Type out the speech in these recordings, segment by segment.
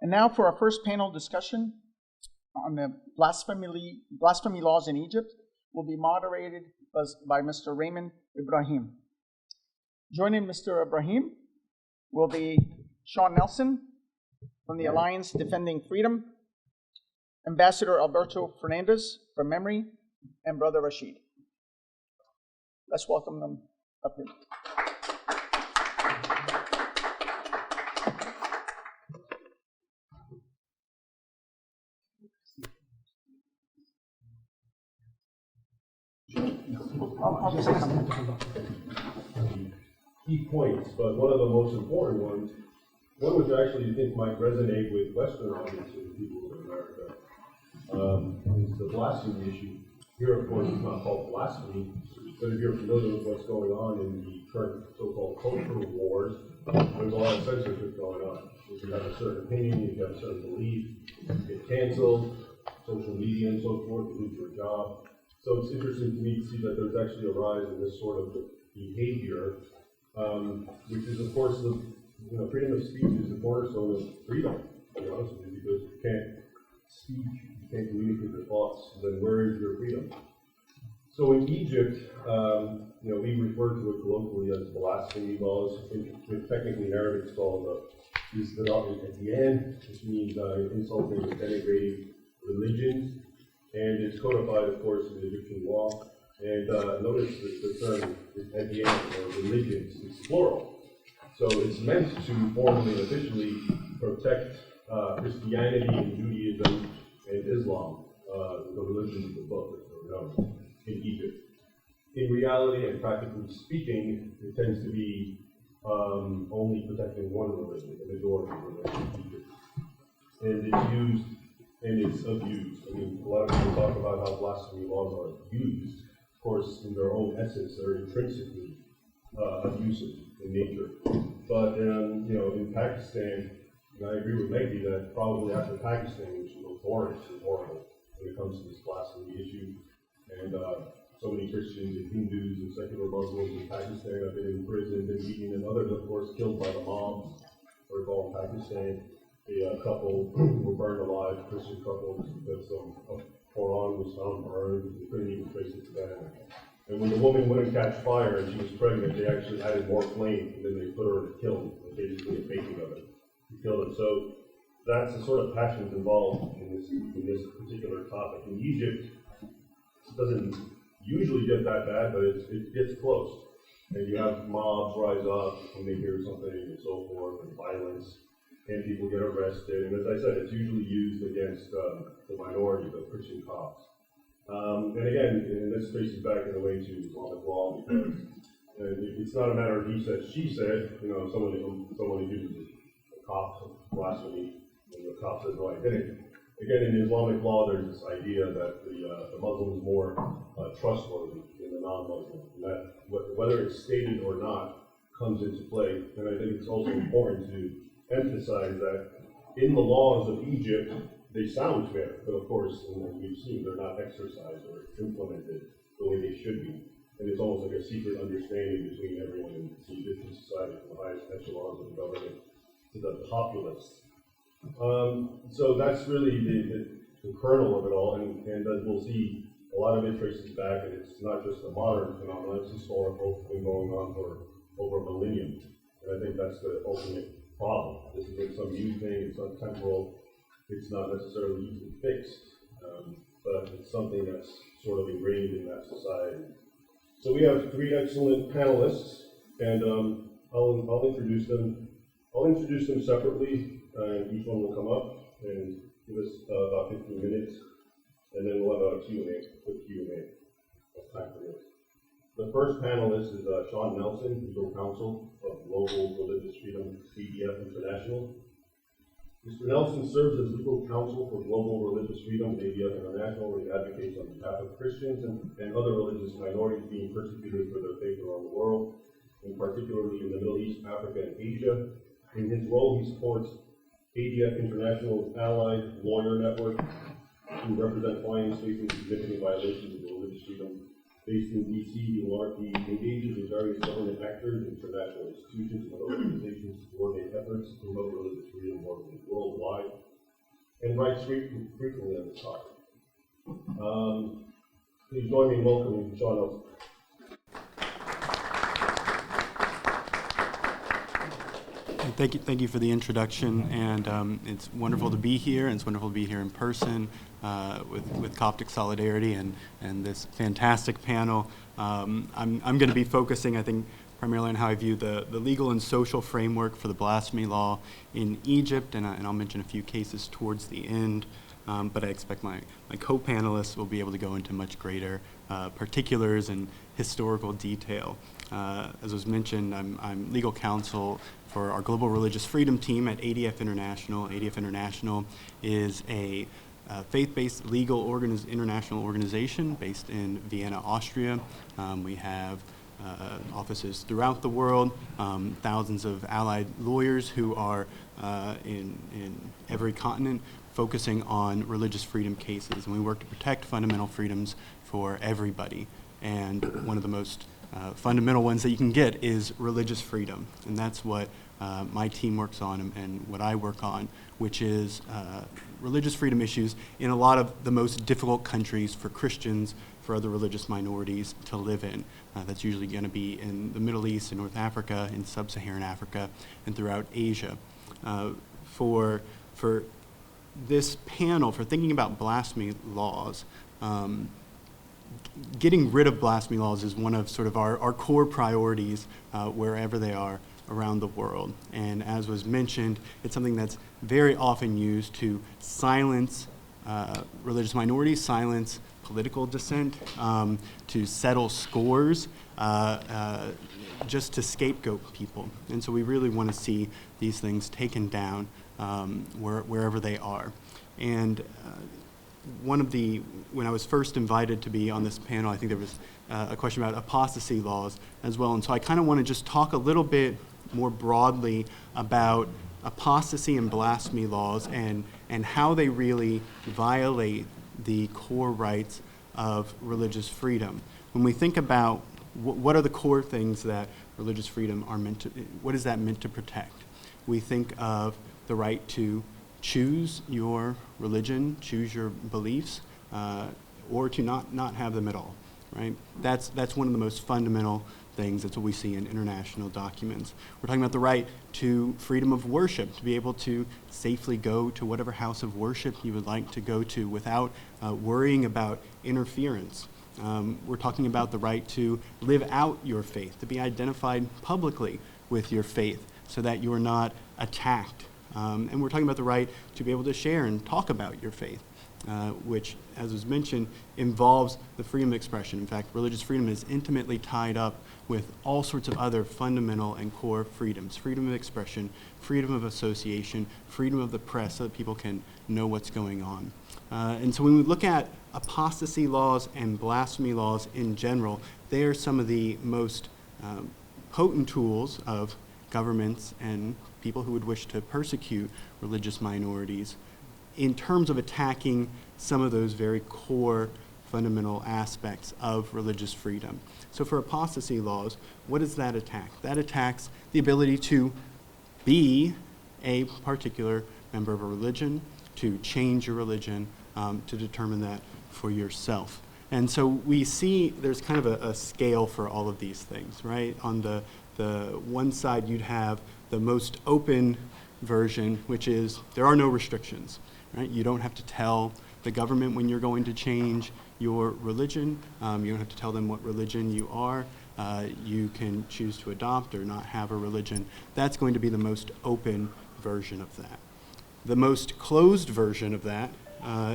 And now for our first panel discussion on the blasphemy laws in Egypt will be moderated by Mr. Raymond Ibrahim. Joining Mr. Ibrahim will be Sean Nelson from the Alliance Defending Freedom, Ambassador Alberto Fernandez from MEMRI, and Brother Rachid. Let's welcome them up here. Key points, but one of the most important ones, one which I actually think might resonate with Western audiences and people in America, is the blasphemy issue. Here, of course, it's not called blasphemy, but if you're familiar with what's going on in the current so-called cultural wars, there's a lot of censorship going on. If you have a certain opinion, if you have a certain belief, you get canceled, social media and so forth, you lose your job. So it's interesting to me to see that there's actually a rise in this sort of behavior, which is, of course, freedom of speech is the cornerstone of freedom, to be honest with you, because you can't speak, you can't communicate your thoughts, then where is your freedom? So in Egypt, we refer to it colloquially as blasphemy laws. Technically in Arabic it's called Istiraq at the end, which means insulting or denigrating religions. And it's codified, of course, in Egyptian law. And notice that the term is at the end, or religions, it's plural. So it's meant to formally and officially protect Christianity and Judaism and Islam, the religions of the book, in Egypt. In reality and practically speaking, it tends to be only protecting one religion, the majority religion in Egypt. And it's used and it's abused. I mean, a lot of people talk about how blasphemy laws are abused. Of course, in their own essence, they're intrinsically abusive in nature. But in Pakistan, and I agree with Maggie that probably after Pakistan, which is notorious and horrible when it comes to this blasphemy issue, and so many Christians and Hindus and secular Muslims in Pakistan have been imprisoned and beaten, and others, of course, killed by the mob, for example, in Pakistan. A couple were burned alive, Christian couples, because a Quran was found burned, they couldn't even trace it to them. And when the woman wouldn't catch fire and she was pregnant, they actually added more flame, and then they put her in a kiln, basically a baking oven, to kill her. So that's the sort of passions involved in this particular topic. In Egypt, it doesn't usually get that bad, but it gets close. And you have mobs rise up when they hear something and so forth, and violence. And people get arrested, and as I said, it's usually used against the minority, the Christian Copts. And again, and this traces back in a way to Islamic law, because it's not a matter of he said, she said. Someone accuses a Copt of blasphemy, and the Copt says, no, I didn't. Again, in Islamic law, there's this idea that the Muslim is more trustworthy than the non-Muslim, and that whether it's stated or not comes into play. And I think it's also important to emphasize that in the laws of Egypt, they sound fair, but of course, we've seen they're not exercised or implemented the way they should be. And it's almost like a secret understanding between everyone in the Egyptian society, from the highest echelons of the government to the populace. So that's really the kernel of it all, and as we'll see, a lot of it traces back, and it's not just a modern phenomenon, it's historical, it's been going on for over a millennium. And I think that's the ultimate problem. This isn't some new thing, it's not temporal, it's not necessarily easily fixed, but it's something that's sort of ingrained in that society. So we have three excellent panelists, and I'll introduce them. I'll introduce them separately, and each one will come up and give us about 15 minutes, and then we'll have a quick Q&A. That's time for this. The first panelist is Sean Nelson, Legal Counsel of Global Religious Freedom, ADF International. Mr. Nelson serves as Legal Counsel for Global Religious Freedom, ADF International, where he advocates on behalf of Christians and other religious minorities being persecuted for their faith around the world, and particularly in the Middle East, Africa, and Asia. In his role, he supports ADF International's allied lawyer network who represent clients facing significant violations of religious freedom. Based in D.C., he engages with various government actors, international institutions, and other organizations to coordinate efforts to promote religious freedom worldwide. and writes frequently on this topic. Please join me in welcoming Sean Elton. Thank you for the introduction, and it's wonderful to be here, and it's wonderful to be here in person with Coptic Solidarity and this fantastic panel. I'm going to be focusing, I think, primarily on how I view the legal and social framework for the blasphemy law in Egypt, and I'll mention a few cases towards the end, but I expect my co-panelists will be able to go into much greater particulars and historical detail. As was mentioned, I'm legal counsel for our global religious freedom team at ADF International. ADF International is a faith-based legal international organization based in Vienna, Austria. We have offices throughout the world, thousands of allied lawyers who are in every continent focusing on religious freedom cases. And we work to protect fundamental freedoms for everybody. And one of the most fundamental ones that you can get is religious freedom. And that's what my team works on and what I work on, which is religious freedom issues in a lot of the most difficult countries for Christians, for other religious minorities to live in. That's usually going to be in the Middle East, in North Africa, in sub-Saharan Africa, and throughout Asia. For this panel, for thinking about blasphemy laws, getting rid of blasphemy laws is one of sort of our core priorities wherever they are around the world. And as was mentioned, it's something that's very often used to silence religious minorities, silence political dissent, to settle scores, just to scapegoat people. And so we really want to see these things taken down wherever they are. And when I was first invited to be on this panel, I think there was a question about apostasy laws as well. And so I kind of want to just talk a little bit more broadly about apostasy and blasphemy laws and how they really violate the core rights of religious freedom. When we think about what are the core things that religious freedom are what is that meant to protect? We think of the right to choose your religion, choose your beliefs, or to not have them at all, right? That's one of the most fundamental things. That's what we see in international documents. We're talking about the right to freedom of worship, to be able to safely go to whatever house of worship you would like to go to without worrying about interference. We're talking about the right to live out your faith, to be identified publicly with your faith so that you're not attacked. And we're talking about the right to be able to share and talk about your faith, which, as was mentioned, involves the freedom of expression. In fact, religious freedom is intimately tied up with all sorts of other fundamental and core freedoms: freedom of expression, freedom of association, freedom of the press, so that people can know what's going on. And so when we look at apostasy laws and blasphemy laws in general, they are some of the most potent tools of governments and people who would wish to persecute religious minorities in terms of attacking some of those very core fundamental aspects of religious freedom. So for apostasy laws, what does that attack? That attacks the ability to be a particular member of a religion, to change your religion, to determine that for yourself. And so we see there's kind of a scale for all of these things, right? On the one side, you'd have the most open version, which is there are no restrictions, right? You don't have to tell the government when you're going to change your religion. You don't have to tell them what religion you are. You can choose to adopt or not have a religion. That's going to be the most open version of that. The most closed version of that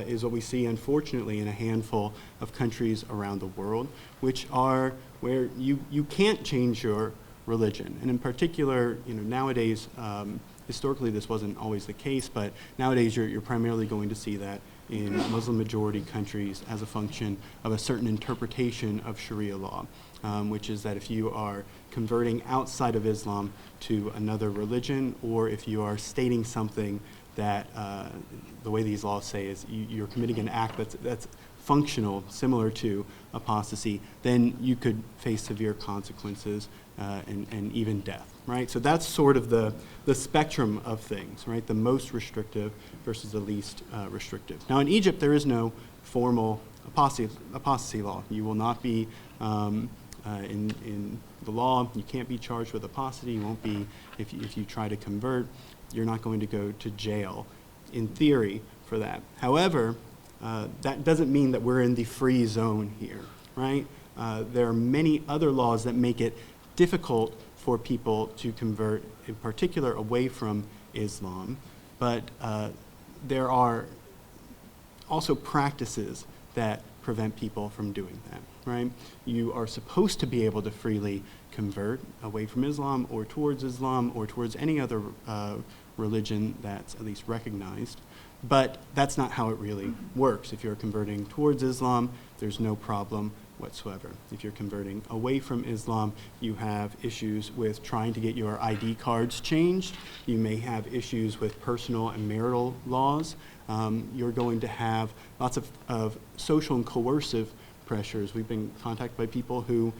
is what we see, unfortunately, in a handful of countries around the world, which are where you can't change your religion. And in particular, nowadays, historically this wasn't always the case, but nowadays you're primarily going to see that in Muslim-majority countries as a function of a certain interpretation of Sharia law, which is that if you are converting outside of Islam to another religion, or if you are stating something that the way these laws say is you're committing an act that's functional, similar to apostasy, then you could face severe consequences and even death. right? So that's sort of the spectrum of things, right? The most restrictive versus the least restrictive. Now in Egypt, there is no formal apostasy law. You will not be, in the law, you can't be charged with apostasy. You won't be, if you try to convert, you're not going to go to jail, in theory, for that. However, that doesn't mean that we're in the free zone here, right? There are many other laws that make it difficult for people to convert, in particular, away from Islam. But there are also practices that prevent people from doing that, right? You are supposed to be able to freely convert away from Islam or towards any other religion that's at least recognized. But that's not how it really works. If you're converting towards Islam, there's no problem whatsoever. If you're converting away from Islam, you have issues with trying to get your ID cards changed. You may have issues with personal and marital laws. You're going to have lots of social and coercive pressures. We've been contacted by people who,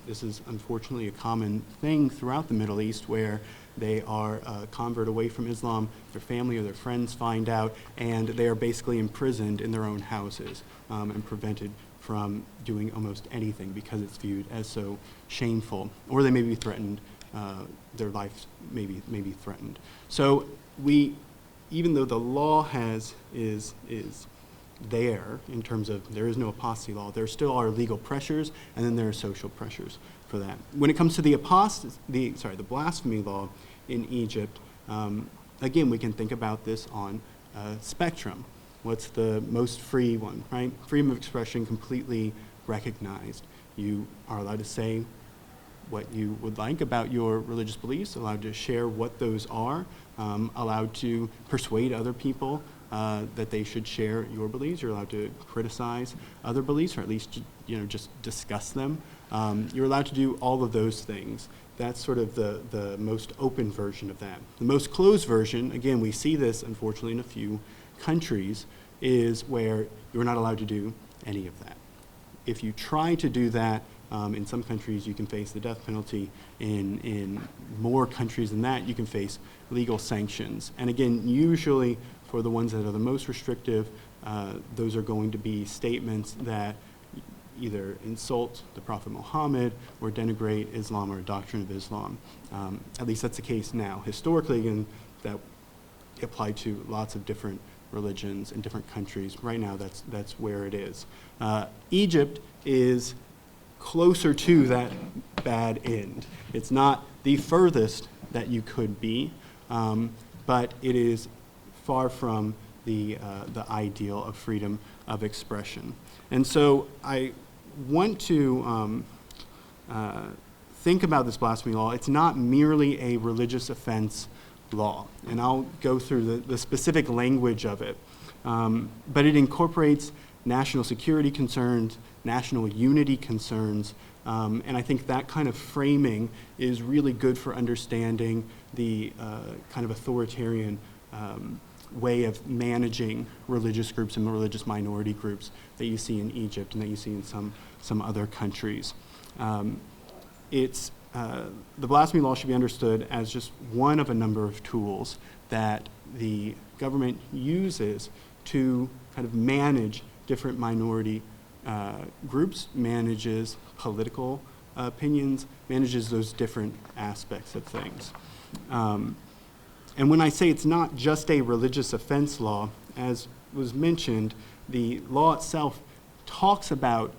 this is unfortunately a common thing throughout the Middle East, where they are convert away from Islam, their family or their friends find out, and they are basically imprisoned in their own houses and prevented from doing almost anything because it's viewed as so shameful, or they may be threatened, their life may be threatened. So even though the law is there in terms of there is no apostasy law, there still are legal pressures, and then there are social pressures for that. When it comes to the blasphemy law in Egypt, again, we can think about this on a spectrum. What's the most free one, right? Freedom of expression completely recognized. You are allowed to say what you would like about your religious beliefs, allowed to share what those are, allowed to persuade other people that they should share your beliefs. You're allowed to criticize other beliefs, or at least just discuss them. You're allowed to do all of those things. That's sort of the most open version of that. The most closed version, again, we see this unfortunately in a few countries, is where you're not allowed to do any of that. If you try to do that, in some countries you can face the death penalty. In more countries than that, you can face legal sanctions. And again, usually for the ones that are the most restrictive, those are going to be statements that either insult the Prophet Muhammad or denigrate Islam or a doctrine of Islam. At least that's the case now. Historically, again, that applied to lots of different religions in different countries. Right now, that's where it is. Egypt is closer to that bad end. It's not the furthest that you could be, but it is far from the ideal of freedom of expression. And so I want to think about this blasphemy law. It's not merely a religious offense law, and I'll go through the specific language of it. But it incorporates national security concerns, national unity concerns, and I think that kind of framing is really good for understanding the kind of authoritarian way of managing religious groups and religious minority groups that you see in Egypt and that you see in some other countries. The blasphemy law should be understood as just one of a number of tools that the government uses to kind of manage different minority groups, manages political opinions, manages those different aspects of things. And when I say it's not just a religious offense law, as was mentioned, the law itself talks about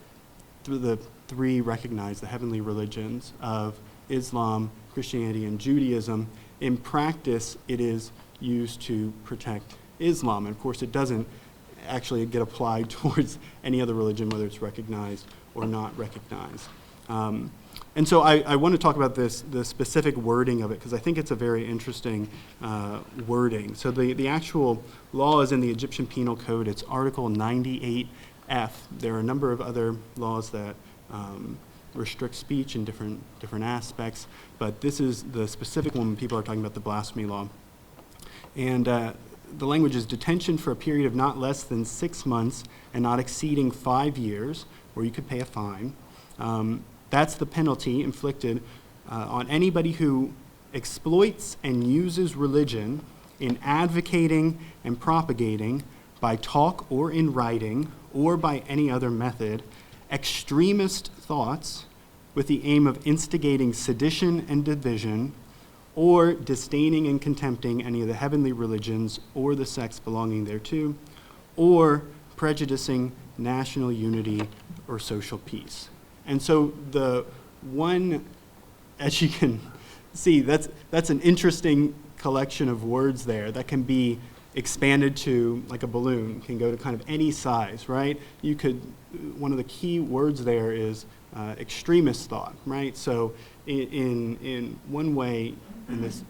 the three recognized, the heavenly religions of Islam, Christianity, and Judaism. In practice, it is used to protect Islam. And of course, it doesn't actually get applied towards any other religion, whether it's recognized or not recognized. And so I want to talk about the specific wording of it, because I think it's a very interesting wording. So the actual law is in the Egyptian Penal Code. It's Article 98F. There are a number of other laws that restrict speech in different aspects, but this is the specific one when people are talking about the blasphemy law. And the language is detention for a period of not less than 6 months and not exceeding 5 years, or you could pay a fine. That's the penalty inflicted on anybody who exploits and uses religion in advocating and propagating by talk or in writing or by any other method extremist thoughts with the aim of instigating sedition and division, or disdaining and contempting any of the heavenly religions or the sects belonging thereto, or prejudicing national unity or social peace. And so the one, as you can see, that's an interesting collection of words there that can be expanded to, like a balloon, can go to kind of any size, right? You could, one of the key words there is extremist thought, right? So in one way,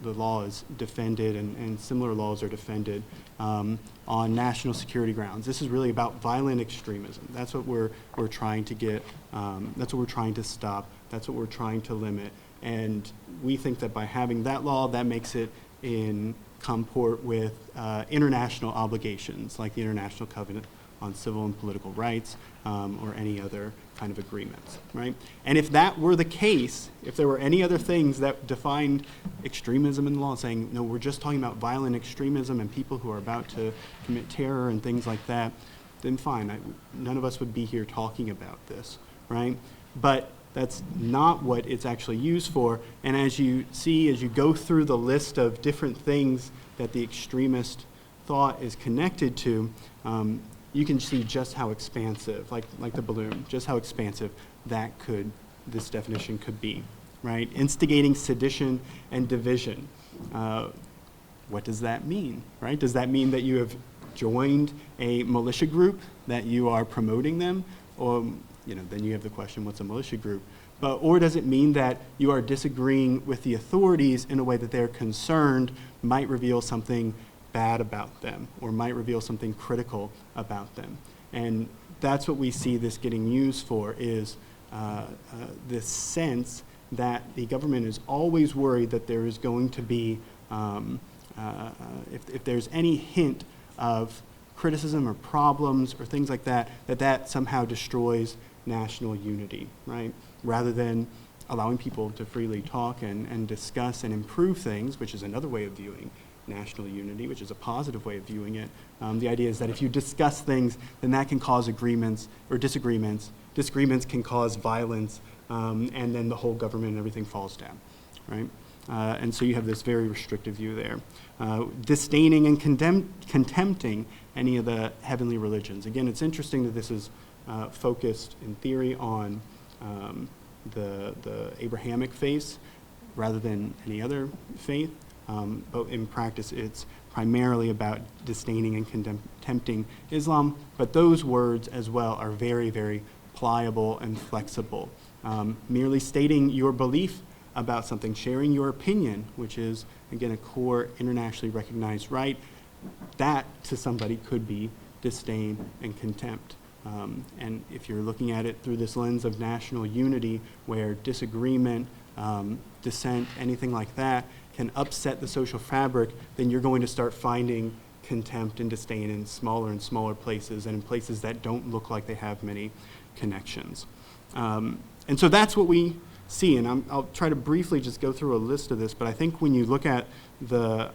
the law is defended, and similar laws are defended on national security grounds. This is really about violent extremism. That's what we're trying to get, that's what we're trying to stop, that's what we're trying to limit. And we think that by having that law, that makes it in comport with international obligations, like the International Covenant on Civil and Political Rights, or any other kind of agreements, right? And if that were the case, if there were any other things that defined extremism in the law, saying, no, we're just talking about violent extremism and people who are about to commit terror and things like that, then fine, none of us would be here talking about this, right? But that's not what it's actually used for. And as you see, as you go through the list of different things that the extremist thought is connected to, you can see just how expansive, like the balloon, just how expansive this definition could be, right? Instigating sedition and division. What does that mean, right? Does that mean that you have joined a militia group, that you are promoting them? Or, then you have the question, what's a militia group? Or does it mean that you are disagreeing with the authorities in a way that they're concerned might reveal something bad about them, or might reveal something critical about them? And that's what we see this getting used for, is this sense that the government is always worried that there is going to be, if there's any hint of criticism or problems or things like that, that somehow destroys national unity, right? Rather than allowing people to freely talk and discuss and improve things, which is another way of viewing national unity, which is a positive way of viewing it. The idea is that if you discuss things, then that can cause agreements or disagreements. Disagreements can cause violence, and then the whole government and everything falls down, right? And so you have this very restrictive view there. Disdaining and contempting any of the heavenly religions. Again, it's interesting that this is focused in theory on the Abrahamic faith rather than any other faith. But in practice, it's primarily about disdaining and contempting Islam. But those words as well are very, very pliable and flexible. Merely stating your belief about something, sharing your opinion, which is, again, a core internationally recognized right, that to somebody could be disdain and contempt. And if you're looking at it through this lens of national unity, where disagreement, dissent, anything like that can upset the social fabric, then you're going to start finding contempt and disdain in smaller and smaller places, and in places that don't look like they have many connections. And so that's what we see, and I'll try to briefly just go through a list of this, but I think when you look at the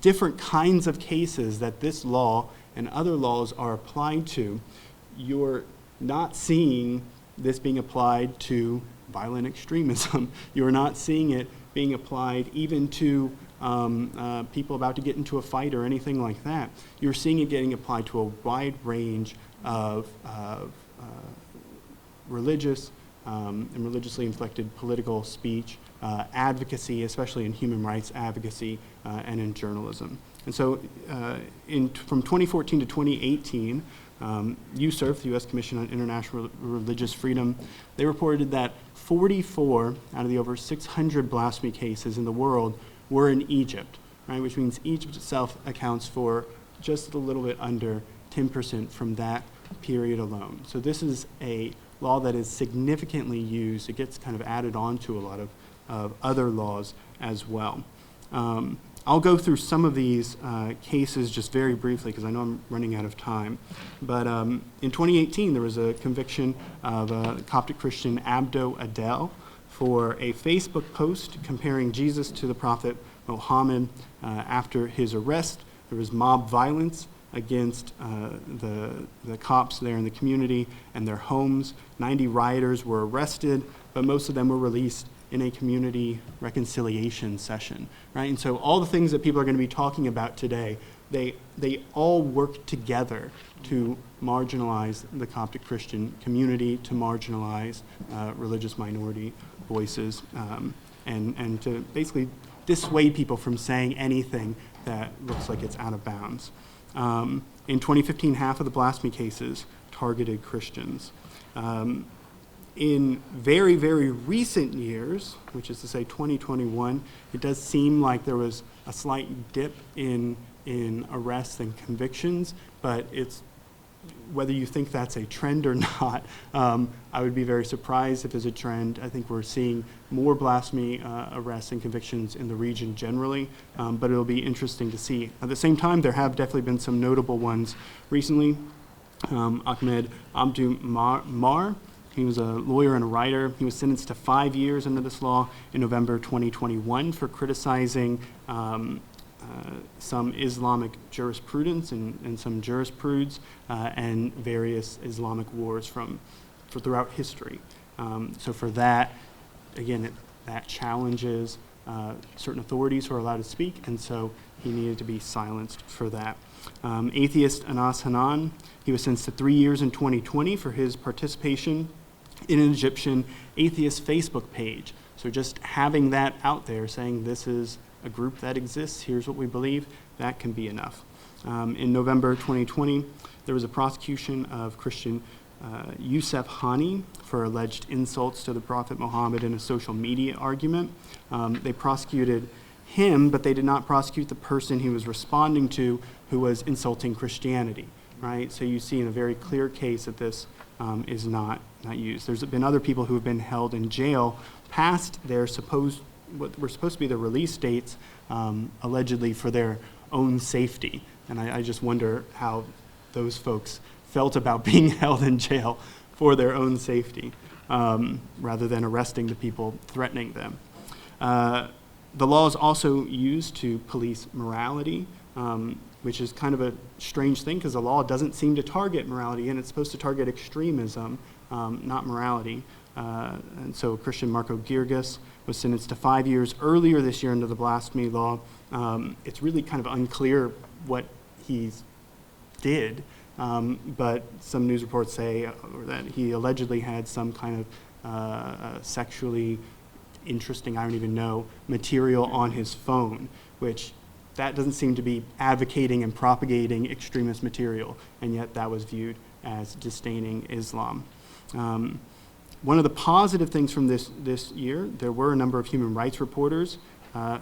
different kinds of cases that this law and other laws are applied to, you're not seeing this being applied to violent extremism. You're not seeing it being applied even to people about to get into a fight or anything like that. You're seeing it getting applied to a wide range of religious and religiously inflected political speech, advocacy, especially in human rights advocacy, and in journalism. And so from 2014 to 2018, USCIRF, the U.S. Commission on International Religious Freedom, they reported that 44 out of the over 600 blasphemy cases in the world were in Egypt, right? Which means Egypt itself accounts for just a little bit under 10% from that period alone. So this is a law that is significantly used. It gets kind of added on to a lot of other laws as well. I'll go through some of these cases just very briefly because I know I'm running out of time. But in 2018, there was a conviction of a Coptic Christian, Abdo Adel, for a Facebook post comparing Jesus to the prophet Muhammad. After his arrest, there was mob violence against the Copts there in the community and their homes. 90 rioters were arrested, but most of them were released in a community reconciliation session, right? And so all the things that people are going to be talking about today, they all work together to marginalize the Coptic Christian community, to marginalize religious minority voices, and to basically dissuade people from saying anything that looks like it's out of bounds. In 2015, half of the blasphemy cases targeted Christians. In very, very recent years, which is to say 2021, it does seem like there was a slight dip in arrests and convictions, but it's whether you think that's a trend or not, I would be very surprised if there's a trend. I think we're seeing more blasphemy arrests and convictions in the region generally, but it'll be interesting to see. At the same time, there have definitely been some notable ones recently. Ahmed Abdul-Mar, he was a lawyer and a writer. He was sentenced to 5 years under this law in November 2021 for criticizing some Islamic jurisprudence and some jurisprudence and various Islamic wars throughout history. So for that, again, that challenges certain authorities who are allowed to speak, and so he needed to be silenced for that. Atheist Anas Hanan, he was sentenced to 3 years in 2020 for his participation in an Egyptian atheist Facebook page. So just having that out there saying this is a group that exists, here's what we believe, that can be enough. In November 2020, there was a prosecution of Christian Youssef Hani for alleged insults to the Prophet Muhammad in a social media argument. They prosecuted him, but they did not prosecute the person he was responding to who was insulting Christianity, right? So you see in a very clear case that this is not used. There's been other people who have been held in jail past their what were supposed to be the release dates, allegedly for their own safety. And I just wonder how those folks felt about being held in jail for their own safety, rather than arresting the people threatening them. The law is also used to police morality, which is kind of a strange thing because the law doesn't seem to target morality, and it's supposed to target extremism, not morality. And so Christian Marco Girgis was sentenced to 5 years earlier this year under the blasphemy law. It's really kind of unclear what he did, but some news reports say that he allegedly had some kind of sexually interesting, I don't even know, material on his phone, which that doesn't seem to be advocating and propagating extremist material, and yet that was viewed as disdaining Islam. One of the positive things from this year, there were a number of human rights reporters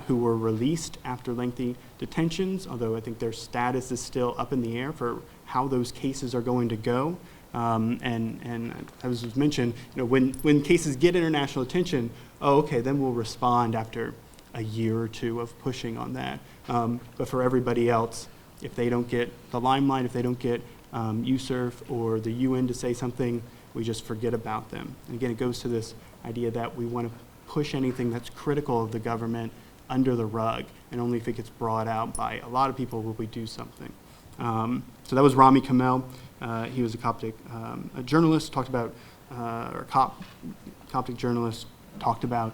who were released after lengthy detentions, although I think their status is still up in the air for how those cases are going to go. And as was mentioned, when cases get international attention, then we'll respond after a year or two of pushing on that. But for everybody else, if they don't get the limelight, if they don't get USERF or the UN to say something, we just forget about them. And again, it goes to this idea that we want to push anything that's critical of the government under the rug, and only if it gets brought out by a lot of people will we do something. So that was Rami Kamel. He was a Coptic a journalist, talked about, Coptic journalist, talked about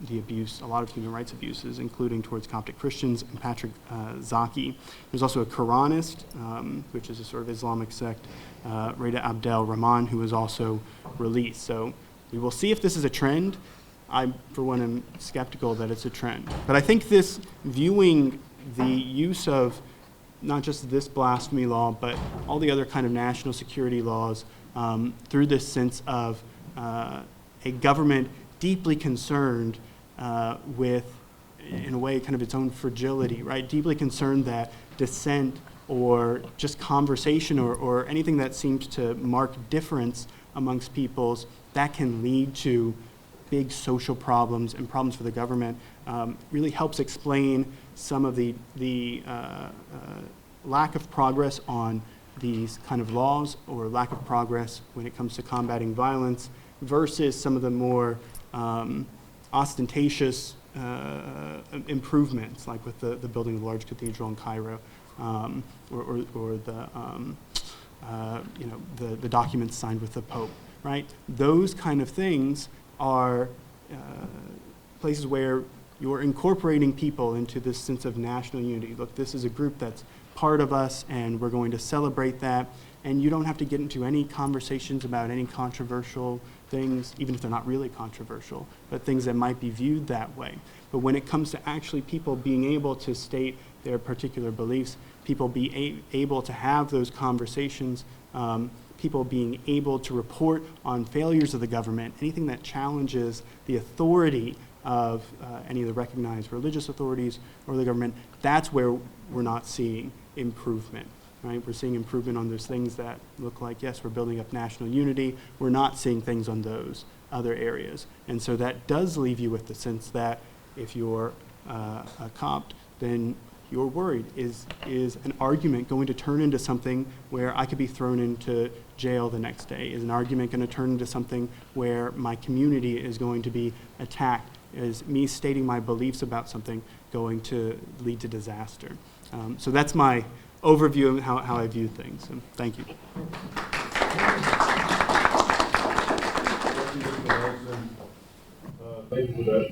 the abuse, a lot of human rights abuses, including towards Coptic Christians, and Patrick Zaki. There's also a Quranist, which is a sort of Islamic sect, Reda Abdel Rahman, who was also released. So we will see if this is a trend. I, for one, am skeptical that it's a trend. But I think this viewing the use of not just this blasphemy law, but all the other kind of national security laws through this sense of a government deeply concerned with, in a way, kind of its own fragility, right? Deeply concerned that dissent or just conversation or anything that seems to mark difference amongst peoples, that can lead to big social problems and problems for the government, really helps explain some of the lack of progress on these kind of laws, or lack of progress when it comes to combating violence, versus some of the more ostentatious improvements, like with the building of the large cathedral in Cairo, or the documents signed with the Pope, right? Those kind of things are places where you're incorporating people into this sense of national unity. Look, this is a group that's part of us, and we're going to celebrate that. And you don't have to get into any conversations about any controversial things, even if they're not really controversial, but things that might be viewed that way. But when it comes to actually people being able to state their particular beliefs, people being able to have those conversations, people being able to report on failures of the government, anything that challenges the authority of any of the recognized religious authorities or the government, that's where we're not seeing improvement, right? We're seeing improvement on those things that look like, yes, we're building up national unity. We're not seeing things on those other areas. And so that does leave you with the sense that if you're a Copt, then you're worried, is an argument going to turn into something where I could be thrown into jail the next day? Is an argument going to turn into something where my community is going to be attacked? Is me stating my beliefs about something going to lead to disaster? So that's my overview of how I view things. So thank you. Thank you for that.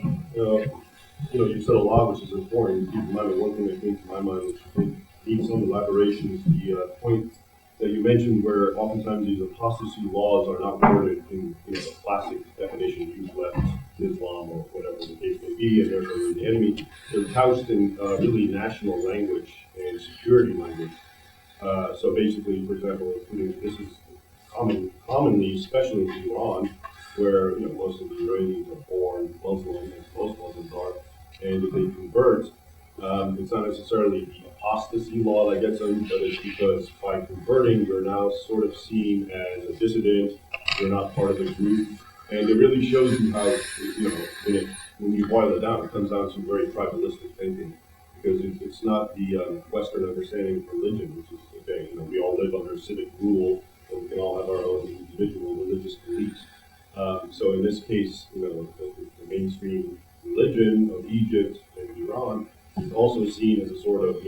You said a lot, which is important. Keep in mind that one thing that came to my mind, which I think needs some elaboration, is the point that you mentioned where oftentimes these apostasy laws are not worded in the classic definition used left, Islam, or whatever the case may be, and therefore the enemy. They're couched in really national language and security language. So basically, for example, this is commonly, especially in Iran, where most of the Iranians are born Muslim, as most Muslims are, and if they convert, it's not necessarily the apostasy law that gets them, but it's because by converting, you're now sort of seen as a dissident. You're not part of the group, and it really shows you how when you boil it down, it comes down to very tribalistic thinking, because it's not the Western understanding of religion, which is okay. We all live under civic rule, and we can all have our own individual religious beliefs. So in this case, the mainstream religion of Egypt and Iran is also seen as a sort of,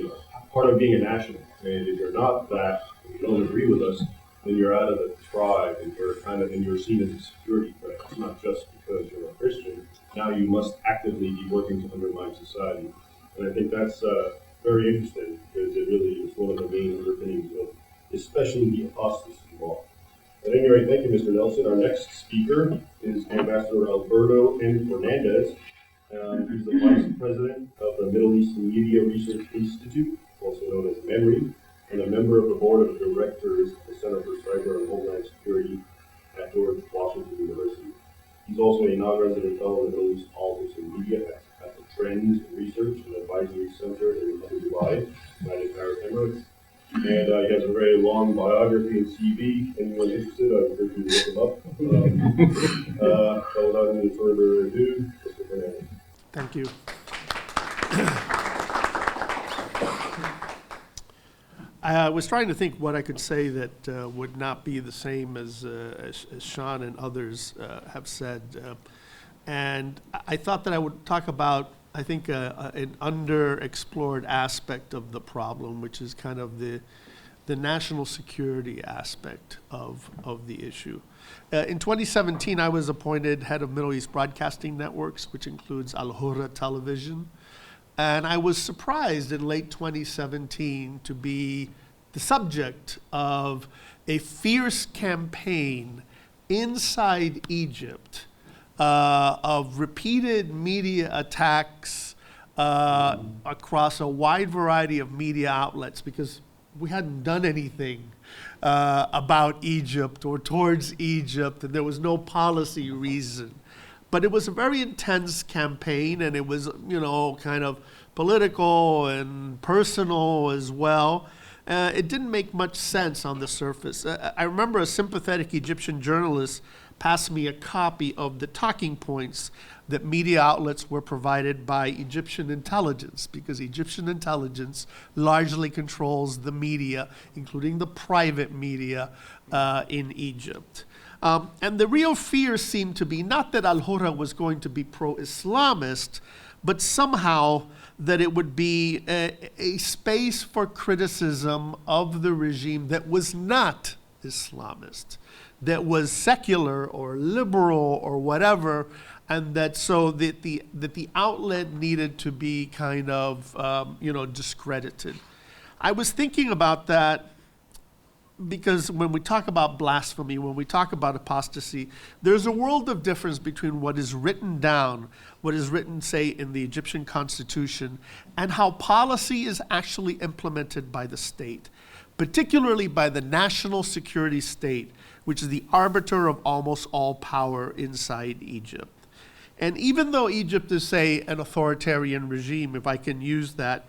part of being a national. And if you're not that, and you don't agree with us, then you're out of the tribe, and you're seen as a security threat. It's not just because you're a Christian. Now you must actively be working to undermine society. And I think that's very interesting, because it really is one of the main underpinnings of, especially the apostasy law. At any rate, thank you, Mr. Nelson. Our next speaker is Ambassador Alberto N. Fernandez. He's the Vice President of the Middle Eastern Media Research Institute, also known as MEMRI, and a member of the Board of Directors of the Center for Cyber and Homeland Security at George Washington University. He's also a non-resident fellow in the Middle East Politics and Media at the Trends Research and Advisory Center in Abu Dhabi, United Arab Emirates. And he has a very long biography and CV. Anyone interested, I encourage you to look him up. So without any further ado, Mr. Fernandez. Thank you. I was trying to think what I could say that would not be the same as Sean and others have said. And I thought that I would talk about, I think, an underexplored aspect of the problem, which is kind of the national security aspect of the issue. In 2017, I was appointed head of Middle East Broadcasting Networks, which includes Al Hurra Television. And I was surprised in late 2017 to be the subject of a fierce campaign inside Egypt of repeated media attacks across a wide variety of media outlets, because we hadn't done anything about Egypt or towards Egypt, and there was no policy reason. But it was a very intense campaign, and it was, kind of political and personal as well. It didn't make much sense on the surface. I remember a sympathetic Egyptian journalist passed me a copy of the talking points that media outlets were provided by Egyptian intelligence, because Egyptian intelligence largely controls the media, including the private media in Egypt. And the real fear seemed to be not that Al-Hurra was going to be pro-Islamist, but somehow that it would be a space for criticism of the regime that was not Islamist, that was secular or liberal or whatever, and that so that the outlet needed to be kind of discredited. I was thinking about that because when we talk about blasphemy, when we talk about apostasy, there's a world of difference between what is written down, what is written, say, in the Egyptian constitution, and how policy is actually implemented by the state, particularly by the national security state, which is the arbiter of almost all power inside Egypt. And even though Egypt is, say, an authoritarian regime, if I can use that,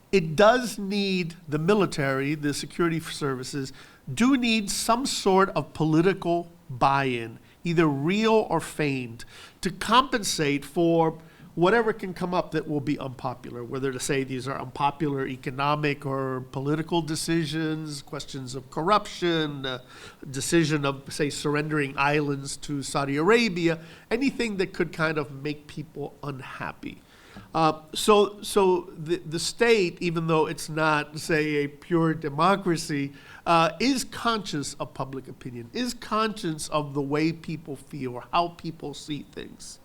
it does need the military, the security services, do need some sort of political buy-in, either real or feigned, to compensate for whatever can come up that will be unpopular, whether to say these are unpopular economic or political decisions, questions of corruption, decision of, say, surrendering islands to Saudi Arabia, anything that could kind of make people unhappy. So the state, even though it's not, say, a pure democracy, is conscious of public opinion, is conscious of the way people feel or how people see things.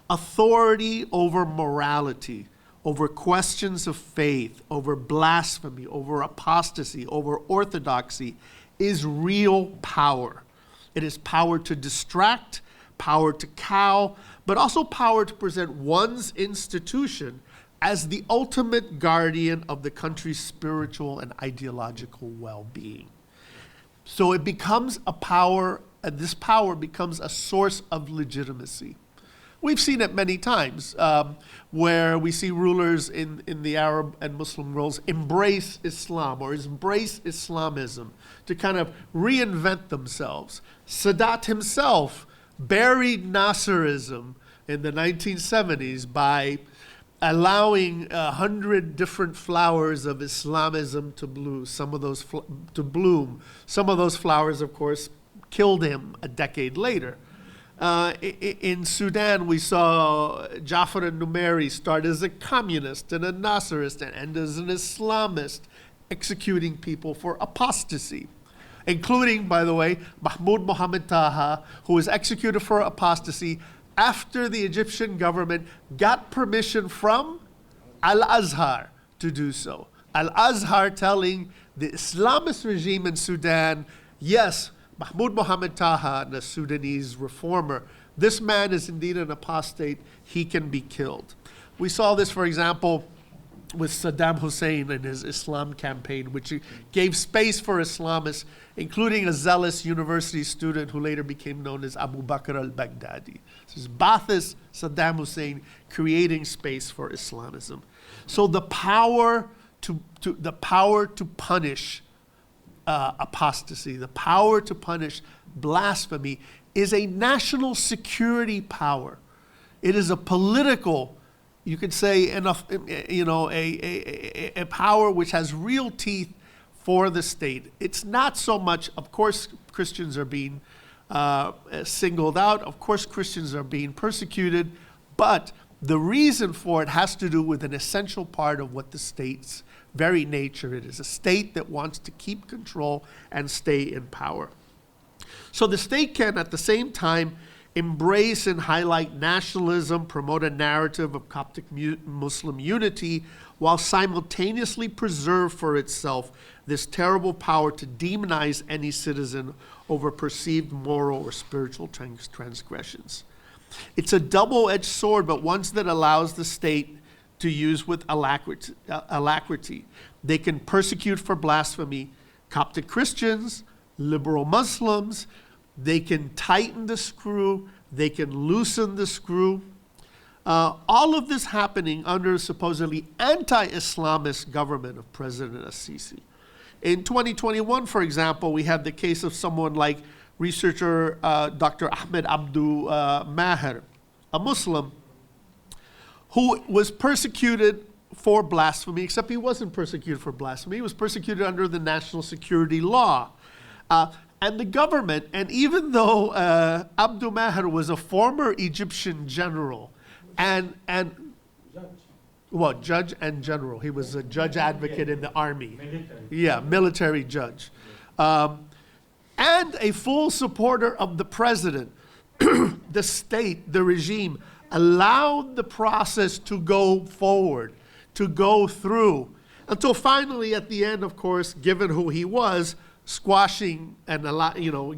Authority over morality, over questions of faith, over blasphemy, over apostasy, over orthodoxy, is real power. It is power to distract, power to cow, but also power to present one's institution as the ultimate guardian of the country's spiritual and ideological well-being. So it becomes a power, and this power becomes a source of legitimacy. We've seen it many times where we see rulers in the Arab and Muslim worlds embrace Islam or embrace Islamism to kind of reinvent themselves. Sadat himself buried Nasserism in the 1970s by allowing 100 different flowers of Islamism to bloom. Some of those flowers, of course, killed him a decade later. In Sudan, we saw Jafar al-Numeri start as a communist and a Nasserist and end as an Islamist, executing people for apostasy, including, by the way, Mahmoud Mohammed Taha, who was executed for apostasy after the Egyptian government got permission from Al-Azhar to do so. Al-Azhar telling the Islamist regime in Sudan, yes, Mahmoud Mohammed Taha, the Sudanese reformer, this man is indeed an apostate, he can be killed. We saw this, for example, with Saddam Hussein and his Islam campaign, which gave space for Islamists, including a zealous university student who later became known as Abu Bakr al-Baghdadi. This is Ba'athist Saddam Hussein creating space for Islamism. So the power to punish apostasy, the power to punish blasphemy, is a national security power. It is a political, you could say, a power which has real teeth for the state. It's not so much, of course, Christians are being singled out. Of course, Christians are being persecuted. But the reason for it has to do with an essential part of what the state's very nature. It is a state that wants to keep control and stay in power. So the state can, at the same time, embrace and highlight nationalism, promote a narrative of Coptic Muslim unity, while simultaneously preserve for itself this terrible power to demonize any citizen over perceived moral or spiritual transgressions. It's a double-edged sword, but one that allows the state to use with alacrity. They can persecute for blasphemy Coptic Christians, liberal Muslims. They can tighten the screw. They can loosen the screw. All of this happening under supposedly anti-Islamist government of President Assisi. In 2021, for example, we had the case of someone like researcher Dr. Ahmed Abdul Maher, a Muslim, who was persecuted for blasphemy, except he wasn't persecuted for blasphemy. He was persecuted under the national security law. and the government. And even though Abdul Maher was a former Egyptian general, and judge and general. He was a judge advocate in the army. Military judge. And a full supporter of the president. The state, the regime, allowed the process to go forward, to go through, until finally at the end, of course, given who he was, squashing and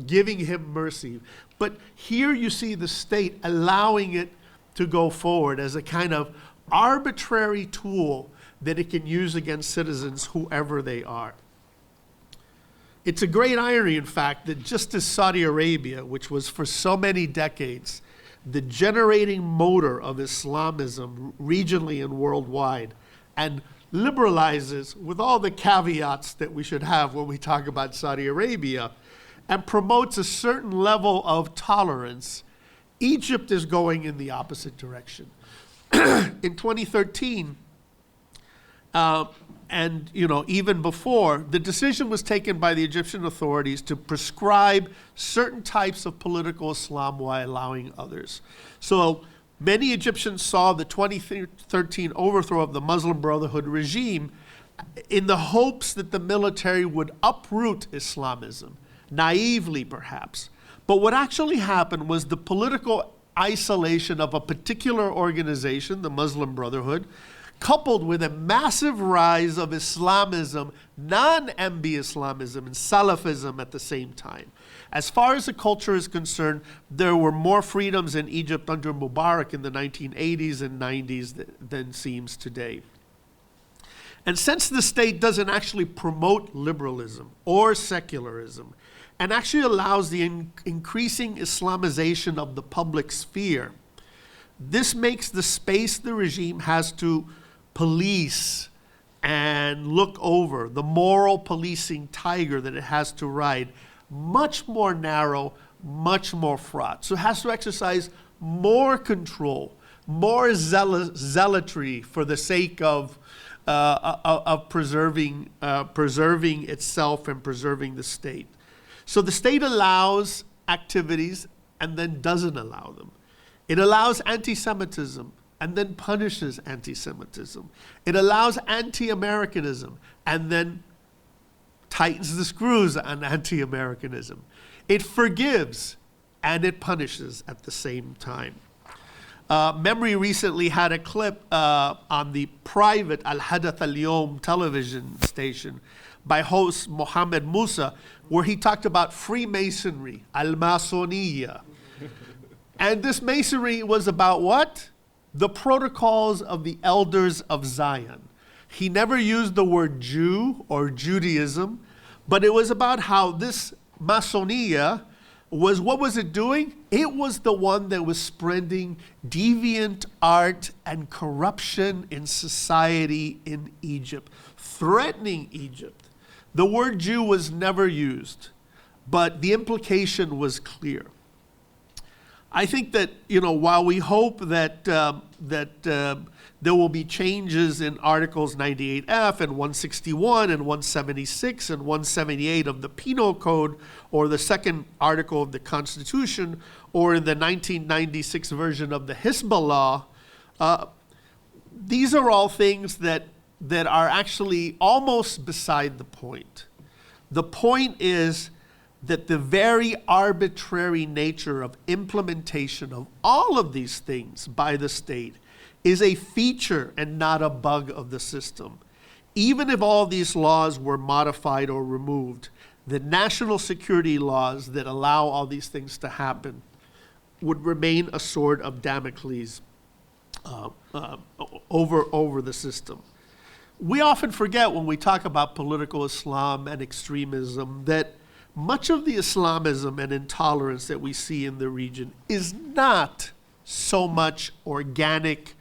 giving him mercy. But here you see the state allowing it to go forward as a kind of arbitrary tool that it can use against citizens, whoever they are. It's a great irony, in fact, that just as Saudi Arabia, which was for so many decades the generating motor of Islamism regionally and worldwide, and liberalizes with all the caveats that we should have when we talk about Saudi Arabia, and promotes a certain level of tolerance, Egypt is going in the opposite direction. In 2013, and even before, the decision was taken by the Egyptian authorities to prescribe certain types of political Islam while allowing others. So many Egyptians saw the 2013 overthrow of the Muslim Brotherhood regime in the hopes that the military would uproot Islamism, naively perhaps. But what actually happened was the political isolation of a particular organization, the Muslim Brotherhood, coupled with a massive rise of Islamism, non-MB Islamism, and Salafism at the same time. As far as the culture is concerned, there were more freedoms in Egypt under Mubarak in the 1980s and 90s than seems today. And since the state doesn't actually promote liberalism or secularism, and actually allows the increasing Islamization of the public sphere, this makes the space the regime has to police and look over, the moral policing tiger that it has to ride, much more narrow, much more fraught. So it has to exercise more control, more zealotry for the sake of preserving itself and preserving the state. So the state allows activities and then doesn't allow them. It allows anti-Semitism and then punishes anti-Semitism. It allows anti-Americanism and then tightens the screws on anti-Americanism. It forgives and it punishes at the same time. MEMRI recently had a clip on the private Al-Hadath Al-Yom television station by host Mohammed Musa, where he talked about Freemasonry, Al-Masoniyya. And this masonry was about what? The protocols of the elders of Zion. He never used the word Jew or Judaism, but it was about how this Masoniyya was, what was it doing? It was the one that was spreading deviant art and corruption in society in Egypt, threatening Egypt. The word Jew was never used, but the implication was clear. I think that, while we hope that there will be changes in Articles 98F and 161 and 176 and 178 of the Penal Code, or the second article of the Constitution, or in the 1996 version of the Hizbullah, these are all things that are actually almost beside the point. The point is that the very arbitrary nature of implementation of all of these things by the state is a feature and not a bug of the system. Even if all these laws were modified or removed, the national security laws that allow all these things to happen would remain a sword of Damocles over the system. We often forget when we talk about political Islam and extremism that much of the Islamism and intolerance that we see in the region is not so much organic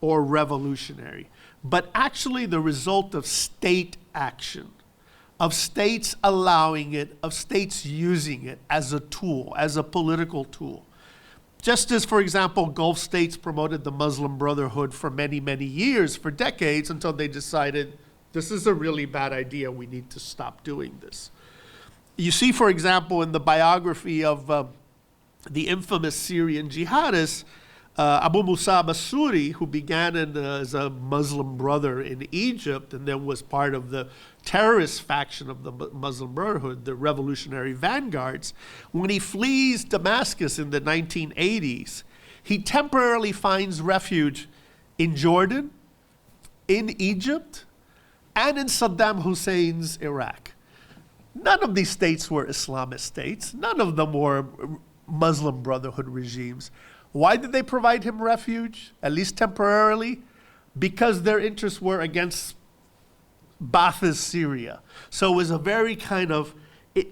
or revolutionary, but actually the result of state action, of states allowing it, of states using it as a tool, as a political tool. Just as, for example, Gulf states promoted the Muslim Brotherhood for many, many years, for decades, until they decided this is a really bad idea, we need to stop doing this. You see, for example, in the biography of the infamous Syrian jihadist, Abu Musab as-Suri, who began as a Muslim brother in Egypt and then was part of the terrorist faction of the Muslim Brotherhood, the Revolutionary Vanguards, when he flees Damascus in the 1980s, he temporarily finds refuge in Jordan, in Egypt, and in Saddam Hussein's Iraq. None of these states were Islamist states. None of them were Muslim Brotherhood regimes. Why did they provide him refuge, at least temporarily? Because their interests were against Ba'athist Syria. So it was a very kind of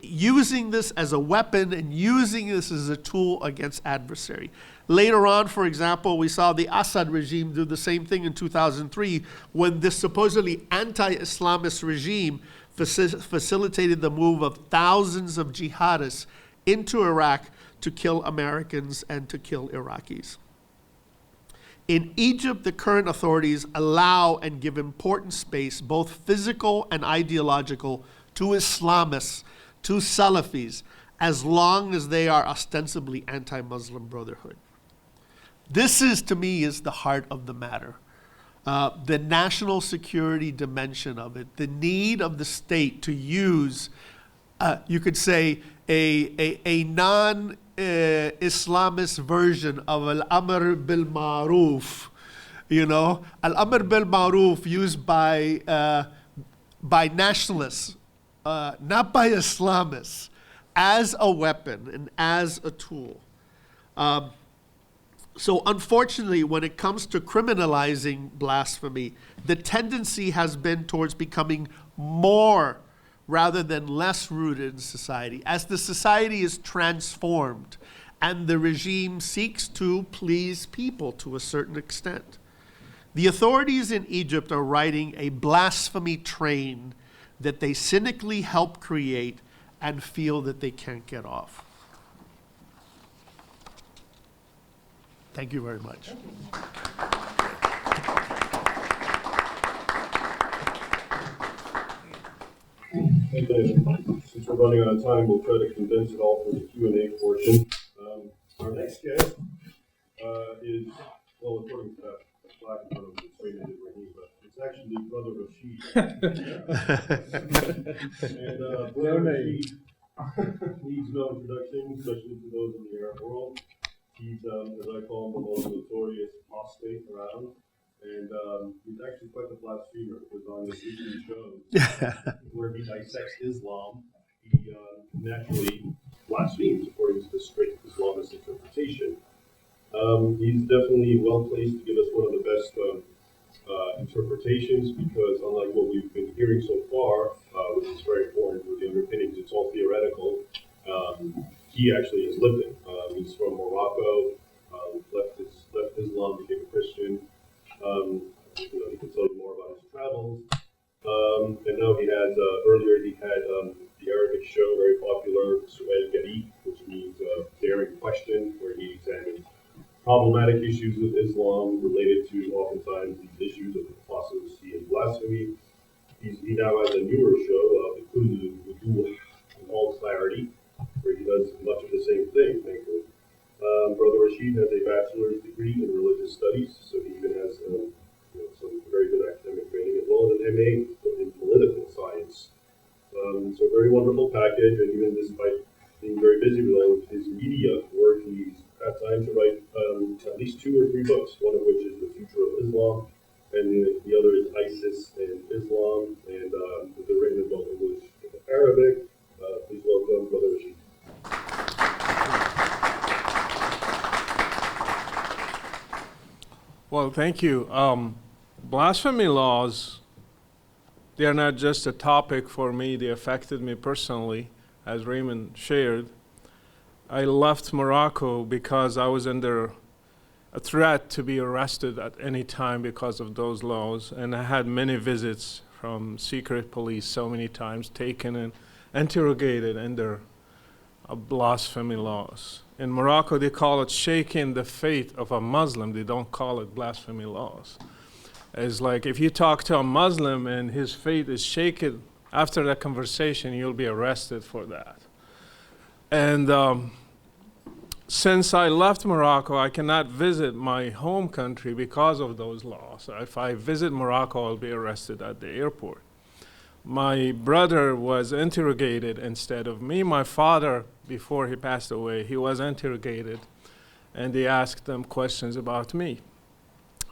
using this as a weapon and using this as a tool against adversary. Later on, for example, we saw the Assad regime do the same thing in 2003 when this supposedly anti-Islamist regime facilitated the move of thousands of jihadists into Iraq to kill Americans and to kill Iraqis. In Egypt, the current authorities allow and give important space, both physical and ideological, to Islamists, to Salafis, as long as they are ostensibly anti-Muslim Brotherhood. This is, to me, is the heart of the matter. The national security dimension of it, the need of the state to use, you could say, a non-Islamist version of al-amr bil-ma'ruf, al-amr bil-ma'ruf used by nationalists, not by Islamists, as a weapon and as a tool. So unfortunately, when it comes to criminalizing blasphemy, the tendency has been towards becoming more rather than less rooted in society. As the society is transformed and the regime seeks to please people to a certain extent. The authorities in Egypt are riding a blasphemy train that they cynically help create and feel that they can't get off. Thank you very much. And then, since we're running out of time, we'll try to condense it all for the Q&A portion. Our next guest is, well, according to that plaque in front of it's Raymond Ibrahim, but it's actually Brother Rachid. And Brother Rachid needs no introduction, especially to those in the Arab world. He's, as I call him, the most notorious apostate around. And he's actually quite the blasphemer, because on his weekly shows, where he dissects Islam, he naturally blasphemes according to the strict Islamist interpretation. He's definitely well placed to give us one of the best interpretations, because unlike what we've been hearing so far, which is very important with the underpinnings, it's all theoretical. He actually has lived it. He's from Morocco, left Islam, became a Christian. He can tell you more about his travels. And now he has, earlier he had the Arabic show, very popular, Su'al Gharib, which means daring question, where he examined problematic issues with Islam related to oftentimes these issues of apostasy and blasphemy. He now has a newer show, in all clarity, where he does much of the same thing, thankfully. Brother Rachid has a bachelor's degree in religious studies, so he even has some very good academic training, as well as an MA in political science. So a very wonderful package, and even despite being very busy with all of his media work, he's had time to write at least 2 or 3 books, one of which is The Future of Islam, and the other is ISIS and Islam, and they're written in both English and Arabic. Please welcome Brother Rachid. Well, thank you. Blasphemy laws, they are not just a topic for me, they affected me personally, as Raymond shared. I left Morocco because I was under a threat to be arrested at any time because of those laws, and I had many visits from secret police so many times, taken and interrogated under blasphemy laws. In Morocco, they call it shaking the faith of a Muslim. They don't call it blasphemy laws. It's like if you talk to a Muslim and his faith is shaken After that conversation, you'll be arrested for that. And since I left Morocco, I cannot visit my home country because of those laws. If I visit Morocco, I'll be arrested at the airport. My brother was interrogated instead of me. My father, before he passed away, he was interrogated, and they asked them questions about me.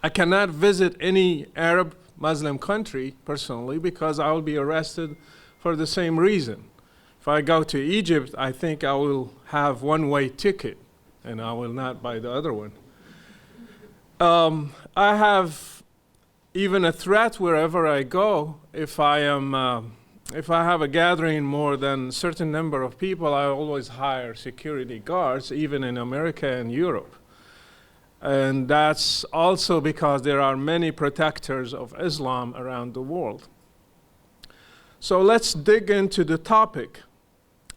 I cannot visit any Arab Muslim country personally because I will be arrested for the same reason. If I go to Egypt, I think I will have one-way ticket, and I will not buy the other one. I have even a threat wherever I go. If I have a gathering more than a certain number of people, I always hire security guards, even in America and Europe. And that's also because there are many protectors of Islam around the world. So let's dig into the topic.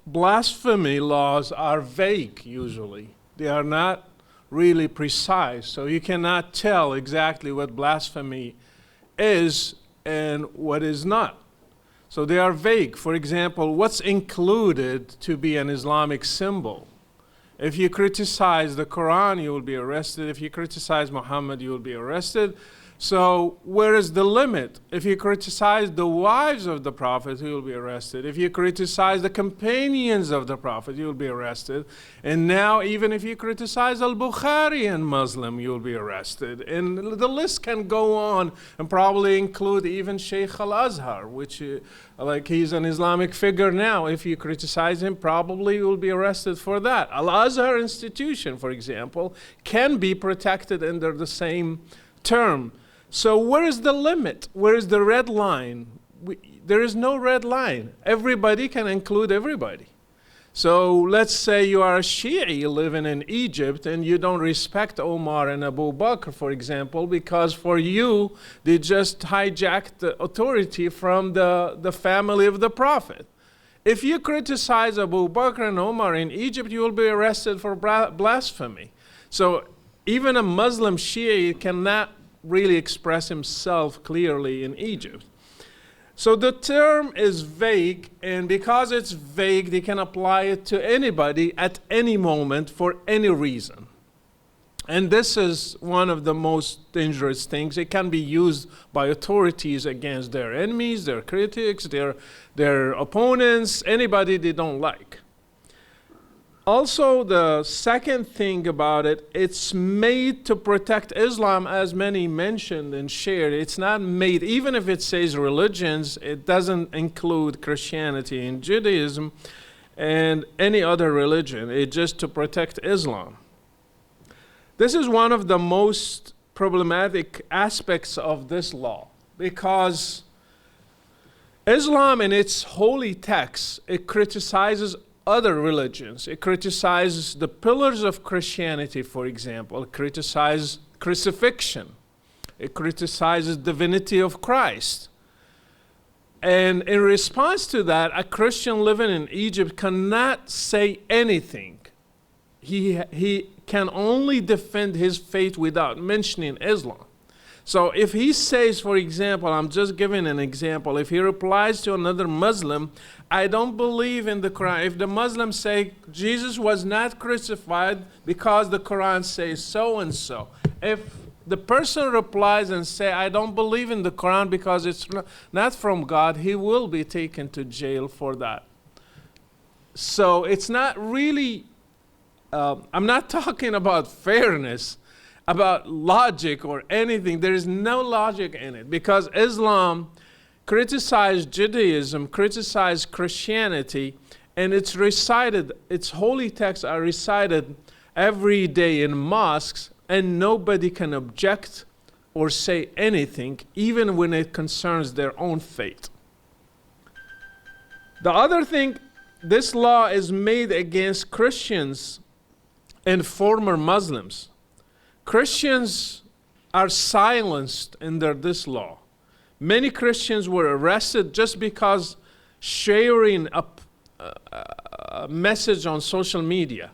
Blasphemy laws are vague usually. They are not really precise, so you cannot tell exactly what blasphemy is and what is not. So they are vague. For example, what's included to be an Islamic symbol? If you criticize the Quran, you will be arrested. If you criticize Muhammad, you will be arrested. So where is the limit? If you criticize the wives of the Prophet, you will be arrested. If you criticize the companions of the Prophet, you will be arrested. And now even if you criticize al-Bukhari and Muslim, you will be arrested. And the list can go on and probably include even Sheikh al-Azhar, which like he's an Islamic figure now. If you criticize him, probably you will be arrested for that. Al-Azhar institution, for example, can be protected under the same term. So where is the limit? Where is the red line? There is no red line. Everybody can include everybody. So let's say you are a Shi'i living in Egypt and you don't respect Omar and Abu Bakr, for example, because for you, they just hijacked the authority from the family of the Prophet. If you criticize Abu Bakr and Omar in Egypt, you will be arrested for blasphemy. So even a Muslim Shi'i cannot really express himself clearly in Egypt. So the term is vague, and because it's vague, they can apply it to anybody at any moment for any reason. And this is one of the most dangerous things. It can be used by authorities against their enemies, their critics, their opponents, anybody they don't like. Also, the second thing about it, it's made to protect Islam, as many mentioned and shared. It's not made, even if it says religions, it doesn't include Christianity and Judaism and any other religion. It's just to protect Islam. This is one of the most problematic aspects of this law, because Islam in its holy texts, it criticizes other religions. It criticizes the pillars of Christianity, for example. It criticizes crucifixion. It criticizes divinity of Christ. And in response to that, a Christian living in Egypt cannot say anything. He can only defend his faith without mentioning Islam. So if he says, for example, I'm just giving an example, if he replies to another Muslim, I don't believe in the Quran. If the Muslims say Jesus was not crucified because the Quran says so and so, if the person replies and say, I don't believe in the Quran because it's not from God, he will be taken to jail for that. So it's not really, I'm not talking about fairness, about logic or anything. There is no logic in it, because Islam criticized Judaism, criticized Christianity, and it's recited, its holy texts are recited every day in mosques, and nobody can object or say anything, even when it concerns their own faith. The other thing, this law is made against Christians and former Muslims. Christians are silenced under this law. Many Christians were arrested just because sharing a message on social media.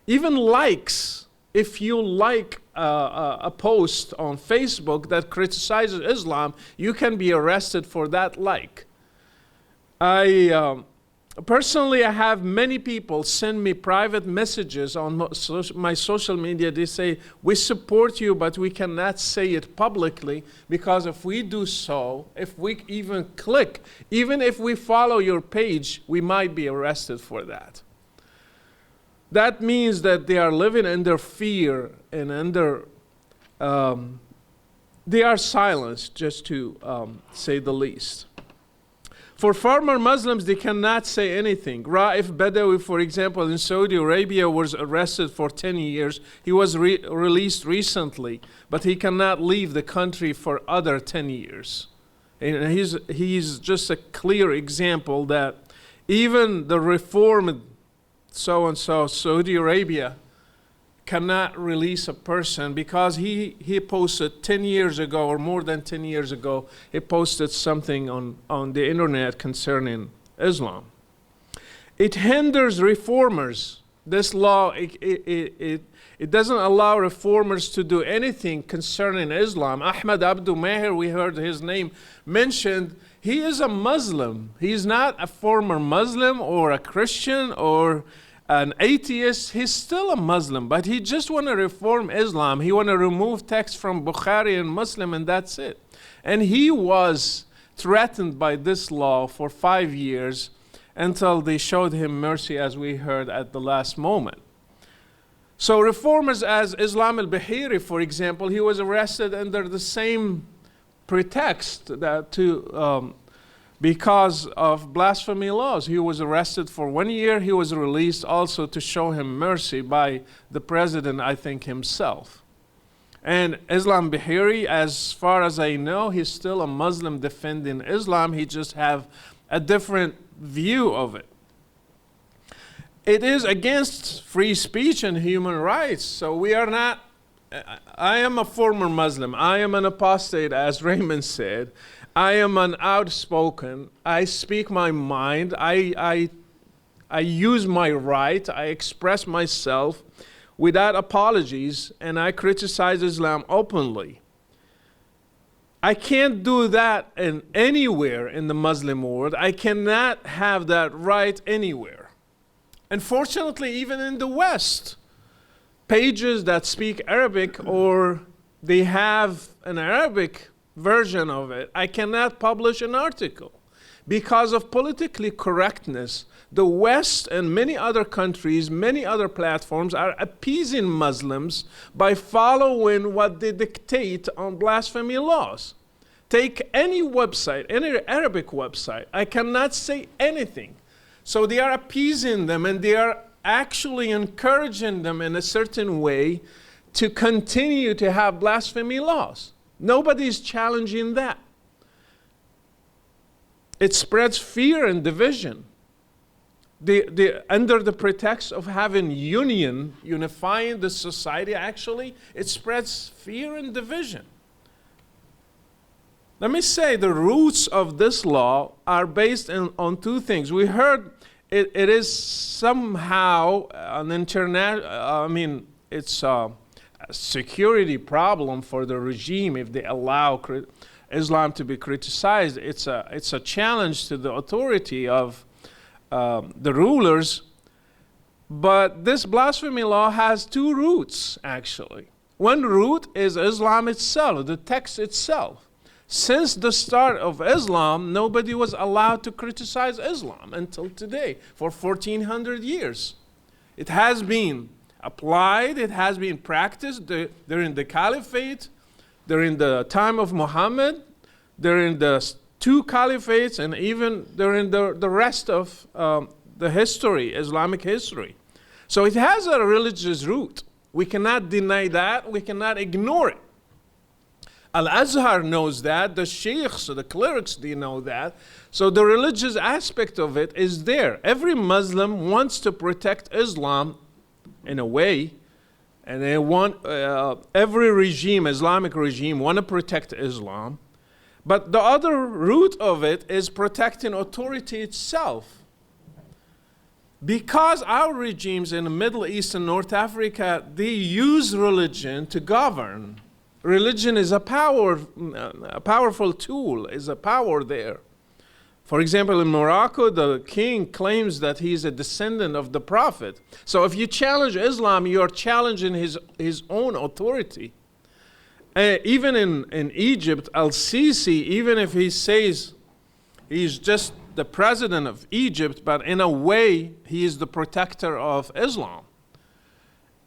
Even likes, if you like a post on Facebook that criticizes Islam, you can be arrested for that like. Personally, I have many people send me private messages on my social media. They say, we support you, but we cannot say it publicly, because if we do so, if we even click, even if we follow your page, we might be arrested for that. That means that they are living under fear and under, they are silenced, just to say the least. For former Muslims, they cannot say anything. Raif Badawi, for example, in Saudi Arabia, was arrested for 10 years. He was released recently, but he cannot leave the country for other 10 years. And he's just a clear example that even the reformed so-and-so Saudi Arabia cannot release a person because he posted 10 years ago, or more than 10 years ago, he posted something on the internet concerning Islam. It hinders reformers. This law, it doesn't allow reformers to do anything concerning Islam. Ahmad Abdul Maher, we heard his name mentioned. He is a Muslim. He's not a former Muslim or a Christian or an atheist. He's still a Muslim, but he just want to reform Islam. He want to remove text from Bukhari and Muslim, and that's it. And he was threatened by this law for 5 years until they showed him mercy, as we heard at the last moment. So reformers as Islam al-Bahiri, for example, he was arrested under the same pretext that because of blasphemy laws. He was arrested for 1 year. He was released also to show him mercy by the president, I think, himself. And Islam Bahiri, as far as I know, he's still a Muslim defending Islam. He just have a different view of it. It is against free speech and human rights. So we are not, I am a former Muslim. I am an apostate, as Raymond said. I am an outspoken. I speak my mind. I use my right. I express myself without apologies, and I criticize Islam openly. I can't do that anywhere in the Muslim world. I cannot have that right anywhere. Unfortunately, even in the West, pages that speak Arabic or they have an Arabic version of it, I cannot publish an article because of politically correctness. The West and many other countries, many other platforms are appeasing Muslims by following what they dictate on blasphemy laws. Take any website, any Arabic website, I cannot say anything. So they are appeasing them, and they are actually encouraging them in a certain way to continue to have blasphemy laws. Nobody is challenging that. It spreads fear and division. Under the pretext of having unifying the society, actually, it spreads fear and division. Let me say the roots of this law are based on two things. We heard it is somehow an it's a security problem for the regime if they allow Islam to be criticized. It's a challenge to the authority of the rulers. But this blasphemy law has two roots, actually. One root is Islam itself, the text itself. Since the start of Islam, nobody was allowed to criticize Islam until today, for 1400 years. It has been applied, it has been practiced during the Caliphate, during the time of Muhammad, during the two caliphates, and even during the rest of the history, Islamic history. So it has a religious root. We cannot deny that, we cannot ignore it. Al-Azhar knows that, the sheikhs, the clerics, they know that. So the religious aspect of it is there. Every Muslim wants to protect Islam in a way, and they want, every regime, Islamic regime, want to protect Islam. But the other root of it is protecting authority itself. Because our regimes in the Middle East and North Africa, they use religion to govern. Religion is a powerful tool, is a power there. For example, in Morocco, the king claims that he's a descendant of the prophet. So if you challenge Islam, you're challenging his own authority. Even in Egypt, al-Sisi, even if he says he's just the president of Egypt, but in a way, he is the protector of Islam.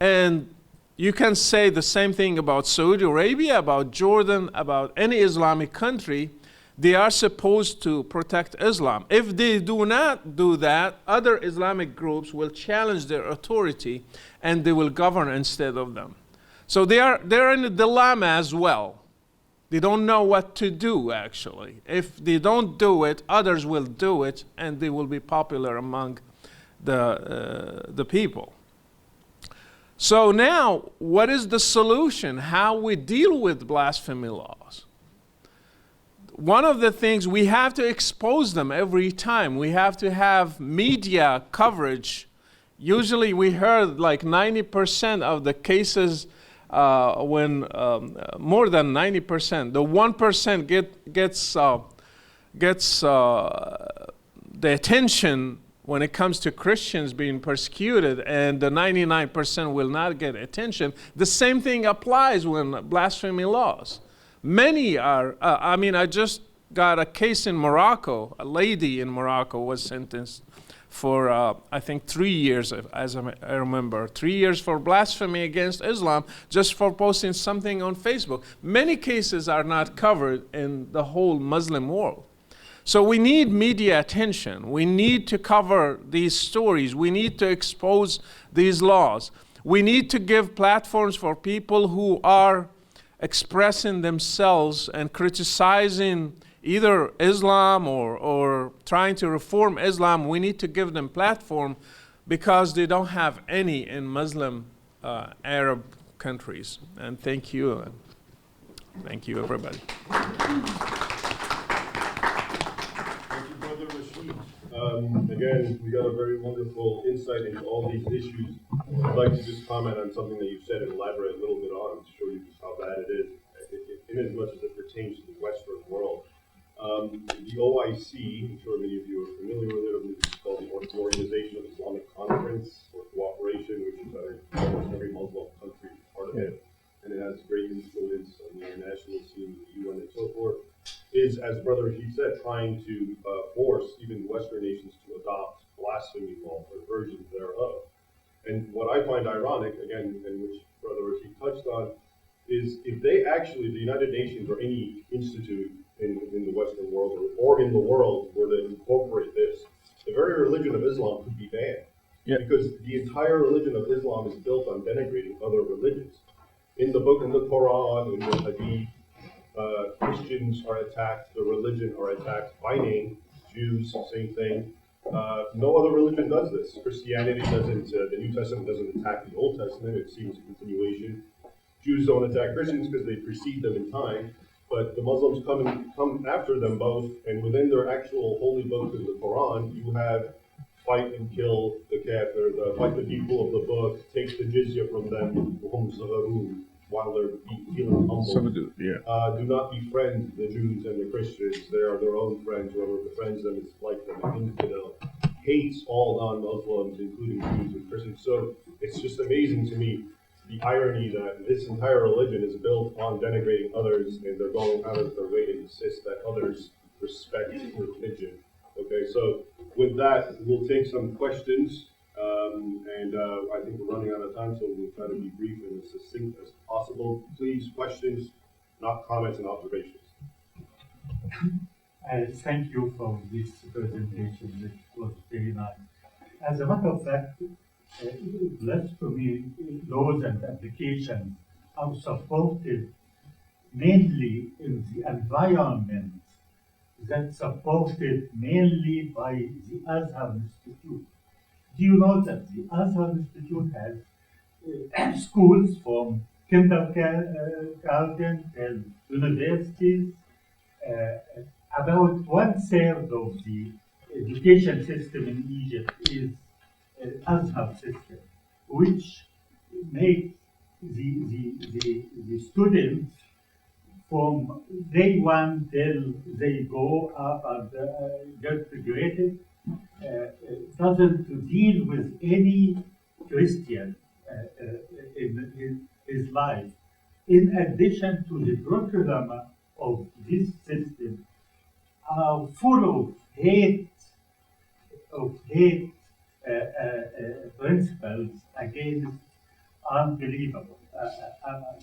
And you can say the same thing about Saudi Arabia, about Jordan, about any Islamic country. They are supposed to protect Islam. If they do not do that, other Islamic groups will challenge their authority and they will govern instead of them. So they're in a dilemma as well. They don't know what to do, actually. If they don't do it, others will do it, and they will be popular among the people. So now, what is the solution? How we deal with blasphemy laws? One of the things, we have to expose them every time. We have to have media coverage. Usually we heard like 90% of the cases when more than 90%, the 1% gets the attention when it comes to Christians being persecuted, and the 99% will not get attention. The same thing applies when blasphemy laws. Many are, I just got a case in Morocco. A lady in Morocco was sentenced for, I think, 3 years, as I remember. 3 years for blasphemy against Islam, just for posting something on Facebook. Many cases are not covered in the whole Muslim world. So we need media attention. We need to cover these stories. We need to expose these laws. We need to give platforms for people who are expressing themselves and criticizing either Islam or trying to reform Islam. We need to give them platform because they don't have any in Muslim Arab countries. And thank you. And thank you, everybody. Again, we got a very wonderful insight into all these issues. I'd like to just comment on something that you said and elaborate a little bit on to show you just how bad it is, in as much as it pertains to the Western world. The OIC, I'm sure many of you are familiar with it, it's called the Organization of Islamic Conference or Cooperation, which is almost every Muslim country part of it, and it has great influence on the international scene, the UN and so forth, is, as Brother Rachid said, trying to force even Western nations to adopt blasphemy law or versions thereof. And what I find ironic, again, and which Brother Rachid touched on, is if they actually, the United Nations or any institute in the Western world or in the world were to incorporate this, the very religion of Islam could be banned. Yeah. Because the entire religion of Islam is built on denigrating other religions. In the book, in the Quran, in the Hadith, Christians are attacked, the religion are attacked by name, Jews, same thing. No other religion does this. Christianity doesn't, the New Testament doesn't attack the Old Testament, it seems a continuation. Jews don't attack Christians because they precede them in time, but the Muslims come after them both, and within their actual holy book in the Quran, you have fight and kill the kafir, fight the people of the book, take the jizya from them, while they're feeling humble. Do not befriend the Jews and the Christians. They are their own friends. Whoever befriends them is like them, an infidel. Hates all non-Muslims, including Jews and Christians. So it's just amazing to me the irony that this entire religion is built on denigrating others, and they're going out of their way to insist that others respect religion. Okay, so with that, we'll take some questions. I think we're running out of time, so we'll try to be brief and as succinct as possible. Please, questions, not comments and observations. Thank you for this presentation, which was very nice. As a matter of fact, blasphemy laws and applications are supported mainly in the environment that's supported mainly by the Azhar Institute. Do you know that the Azhar Institute has schools from kindergarten till universities? About 1/3 of the education system in Egypt is Azhar system, which makes the students from day one till they go up and get graduated, doesn't deal with any Christian in his life. In addition to the curriculum of this system, are full of hate principles against unbelievable,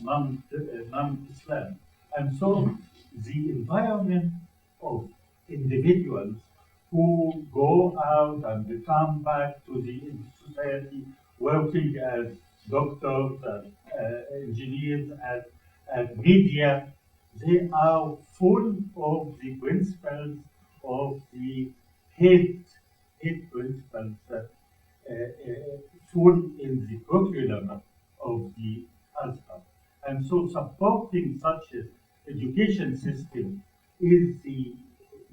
non-Islam. And so the environment of individuals who go out and come back to the society working as doctors, as engineers, as media, they are full of the principles of the hate principles full in the curriculum of the Azhar. And so supporting such an education system is the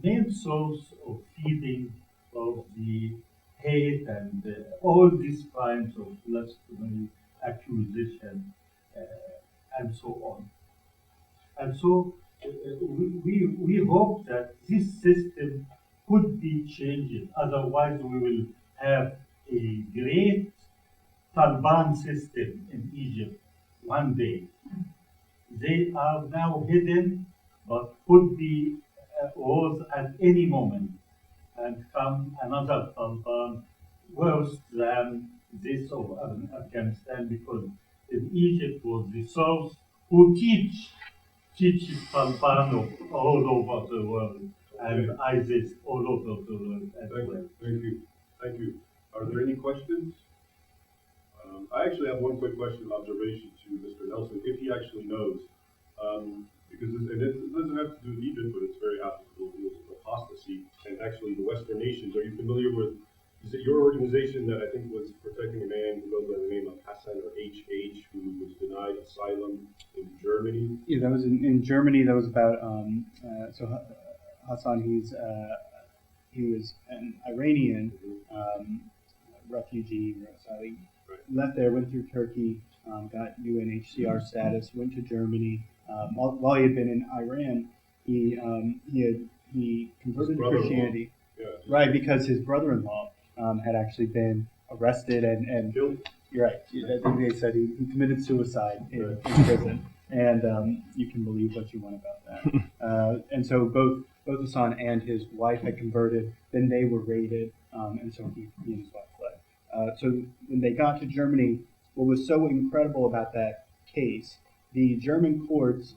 main source of feeding of the hate and all these kinds of blasphemy, accusation, and so on. And so we hope that this system could be changed. Otherwise, we will have a great Taliban system in Egypt one day. They are now hidden, but could be was at any moment, and come another Taliban worse than this of Afghanistan, because in Egypt was the source who teaches Taliban all over the world, and ISIS all over the world as well. Thank you. Are there any questions? I actually have one quick question, observation to Mr. Nelson, if he actually knows, because it doesn't have to do with Egypt, but it's very applicable to apostasy and actually the Western nations. Are you familiar with? Is it your organization that I think was protecting a man who goes by the name of Hassan or HH, who was denied asylum in Germany? Yeah, that was in Germany. That was about Hassan. He was an Iranian refugee or asylum. Right. Left there, went through Turkey, got UNHCR status, went to Germany. While he had been in Iran, he converted to Christianity. Yeah. Right, because his brother-in-law had actually been arrested and Killed? You're right. I think they said he committed suicide in prison, and you can believe what you want about that. And so both Hassan and his wife had converted. Then they were raided, and so he and his wife fled. So when they got to Germany, what was so incredible about that case, the German courts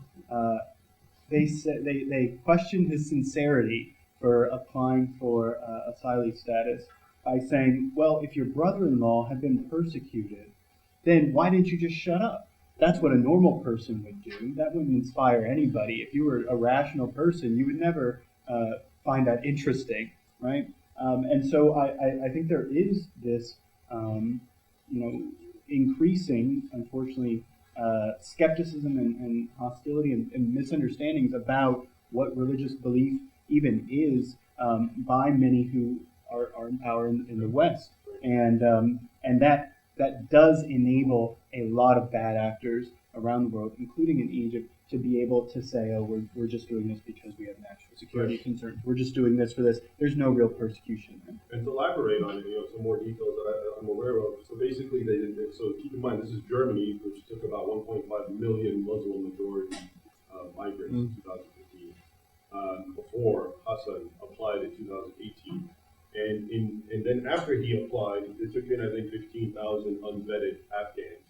they questioned his sincerity for applying for asylum status by saying, well, if your brother-in-law had been persecuted, then why didn't you just shut up? That's what a normal person would do. That wouldn't inspire anybody. If you were a rational person, you would never find that interesting, right? And so I think there is this, increasing, unfortunately, skepticism and hostility and misunderstandings about what religious belief even is by many who are in power in the West, and that does enable a lot of bad actors around the world, including in Egypt, to be able to say, oh, we're just doing this because we have national security concerns. We're just doing this for this. There's no real persecution. And to elaborate on it, some more details that I'm aware of. So basically, they did. So keep in mind, this is Germany, which took about 1.5 million Muslim majority migrants in 2015. Before Hassan applied in 2018. And then after he applied, they took in, I think, 15,000 unvetted Afghans.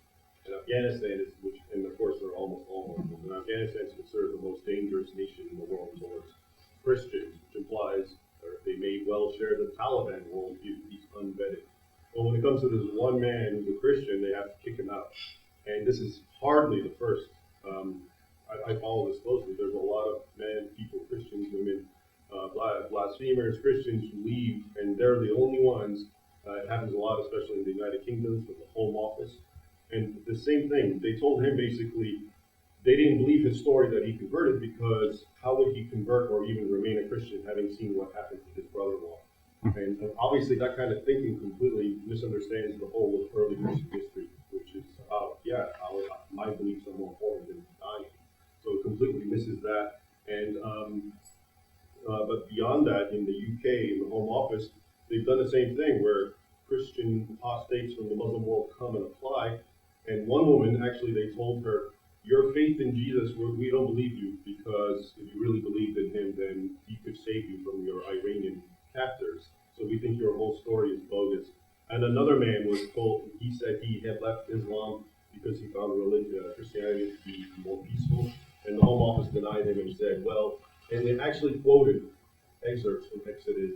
And Afghanistan and of course they're almost all Muslims. And Afghanistan is considered the most dangerous nation in the world towards Christians, which implies they may well share the Taliban worldview, these unvetted. But when it comes to this one man who's a Christian, they have to kick him out. And this is hardly the first. I follow this closely. There's a lot of people, Christians, women, blasphemers, Christians who leave, and they're the only ones. It happens a lot, especially in the United Kingdom with the Home Office. And the same thing, they told him basically they didn't believe his story that he converted, because how would he convert or even remain a Christian having seen what happened to his brother-in-law? And obviously that kind of thinking completely misunderstands the whole of early Christian history, which is about, my beliefs are more important than dying. So it completely misses that. And but beyond that, in the UK, in the Home Office, they've done the same thing where Christian apostates from the Muslim world come and apply. And one woman, actually, they told her, your faith in Jesus, we don't believe you, because if you really believed in him, then he could save you from your Iranian captors. So we think your whole story is bogus. And another man was told, he said he had left Islam because he found Christianity to be more peaceful. And the Home Office denied him and said, well, and they actually quoted excerpts from Exodus,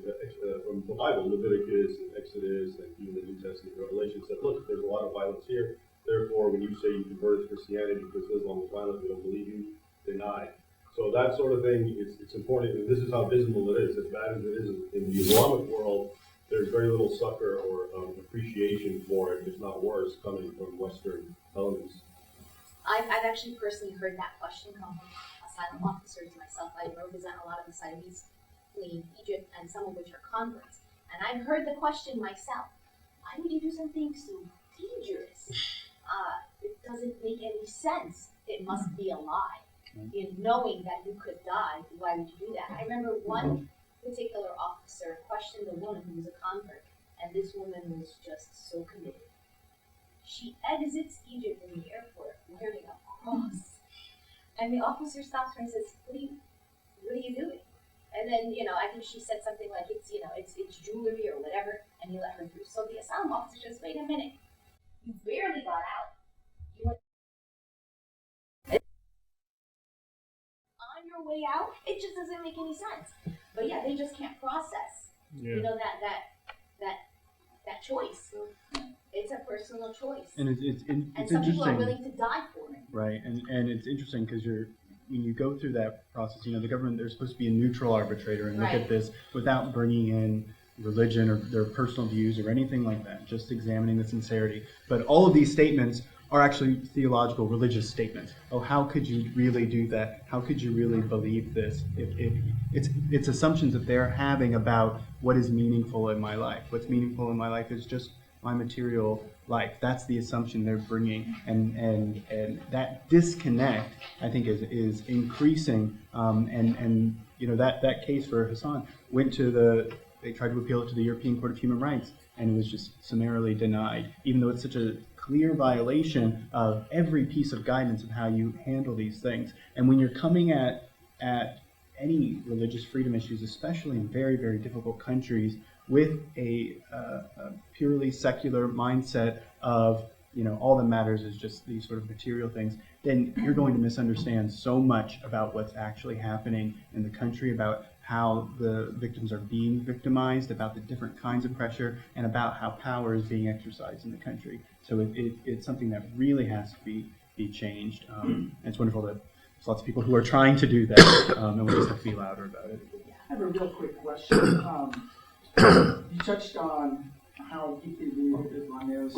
from the Bible, Leviticus and Exodus, and even the New Testament, Revelation, said, look, there's a lot of violence here. Therefore, when you say you converted to Christianity because Islam was violent, we don't believe you, deny. So that sort of thing, it's important, and this is how visible it is. As bad as it is in the Islamic world, there's very little succor or appreciation for it, if not worse, coming from Western elements. I've actually personally heard that question come from asylum officers myself. I represent a lot of asylums fleeing Egypt, and some of which are converts. And I've heard the question myself, why would you do something so dangerous? It doesn't make any sense. It must be a lie. In knowing that you could die, why would you do that? I remember one particular officer questioned a woman who was a convert, and this woman was just so committed. She exits Egypt in the airport wearing a cross. And the officer stops her and says, what are you doing? And then, I think she said something like, it's jewelry or whatever, and he let her through. So the asylum officer says, wait a minute, you barely got out. You went on your way out? It just doesn't make any sense. But yeah, they just can't process, that choice. It's a personal choice. And it's and some interesting. people are willing to die for it. Right, and it's interesting because when you go through that process, the government, they're supposed to be a neutral arbitrator and look Right. at this without bringing in religion or their personal views or anything like that, just examining the sincerity. But all of these statements are actually theological, religious statements. Oh, how could you really do that? How could you really believe this? If it's assumptions that they're having about what is meaningful in my life. What's meaningful in my life is just my material life. That's the assumption they're bringing, and that disconnect, I think, is increasing. And that case for Hassan went to they tried to appeal it to the European Court of Human Rights, and it was just summarily denied, even though it's such a clear violation of every piece of guidance of how you handle these things. And when you're coming at any religious freedom issues, especially in very, very difficult countries, with a purely secular mindset of, all that matters is just these sort of material things, then you're going to misunderstand so much about what's actually happening in the country, about how the victims are being victimized, about the different kinds of pressure, and about how power is being exercised in the country. So it's something that really has to be changed. And it's wonderful that there's lots of people who are trying to do that, and we just have to be louder about it. I have a real quick question. You touched on how deeply rooted Islam is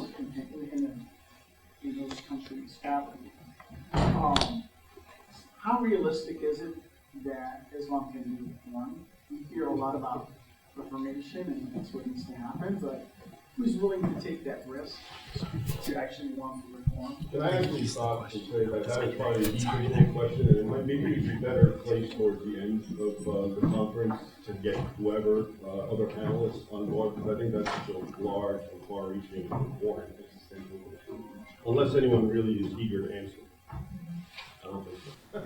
in those countries have. How realistic is it that Islam can be reformed? We hear a lot about reformation, and that's what needs to happen, but who's willing to take that risk to actually want to reform? And I actually thought to say that was probably a deep question, and it might maybe be better placed towards the end of the conference to get whoever other panelists on board, because I think that's such a large and far-reaching and important existential issue. Unless anyone really is eager to answer. I don't think so. All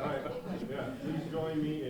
right. Yeah, please join me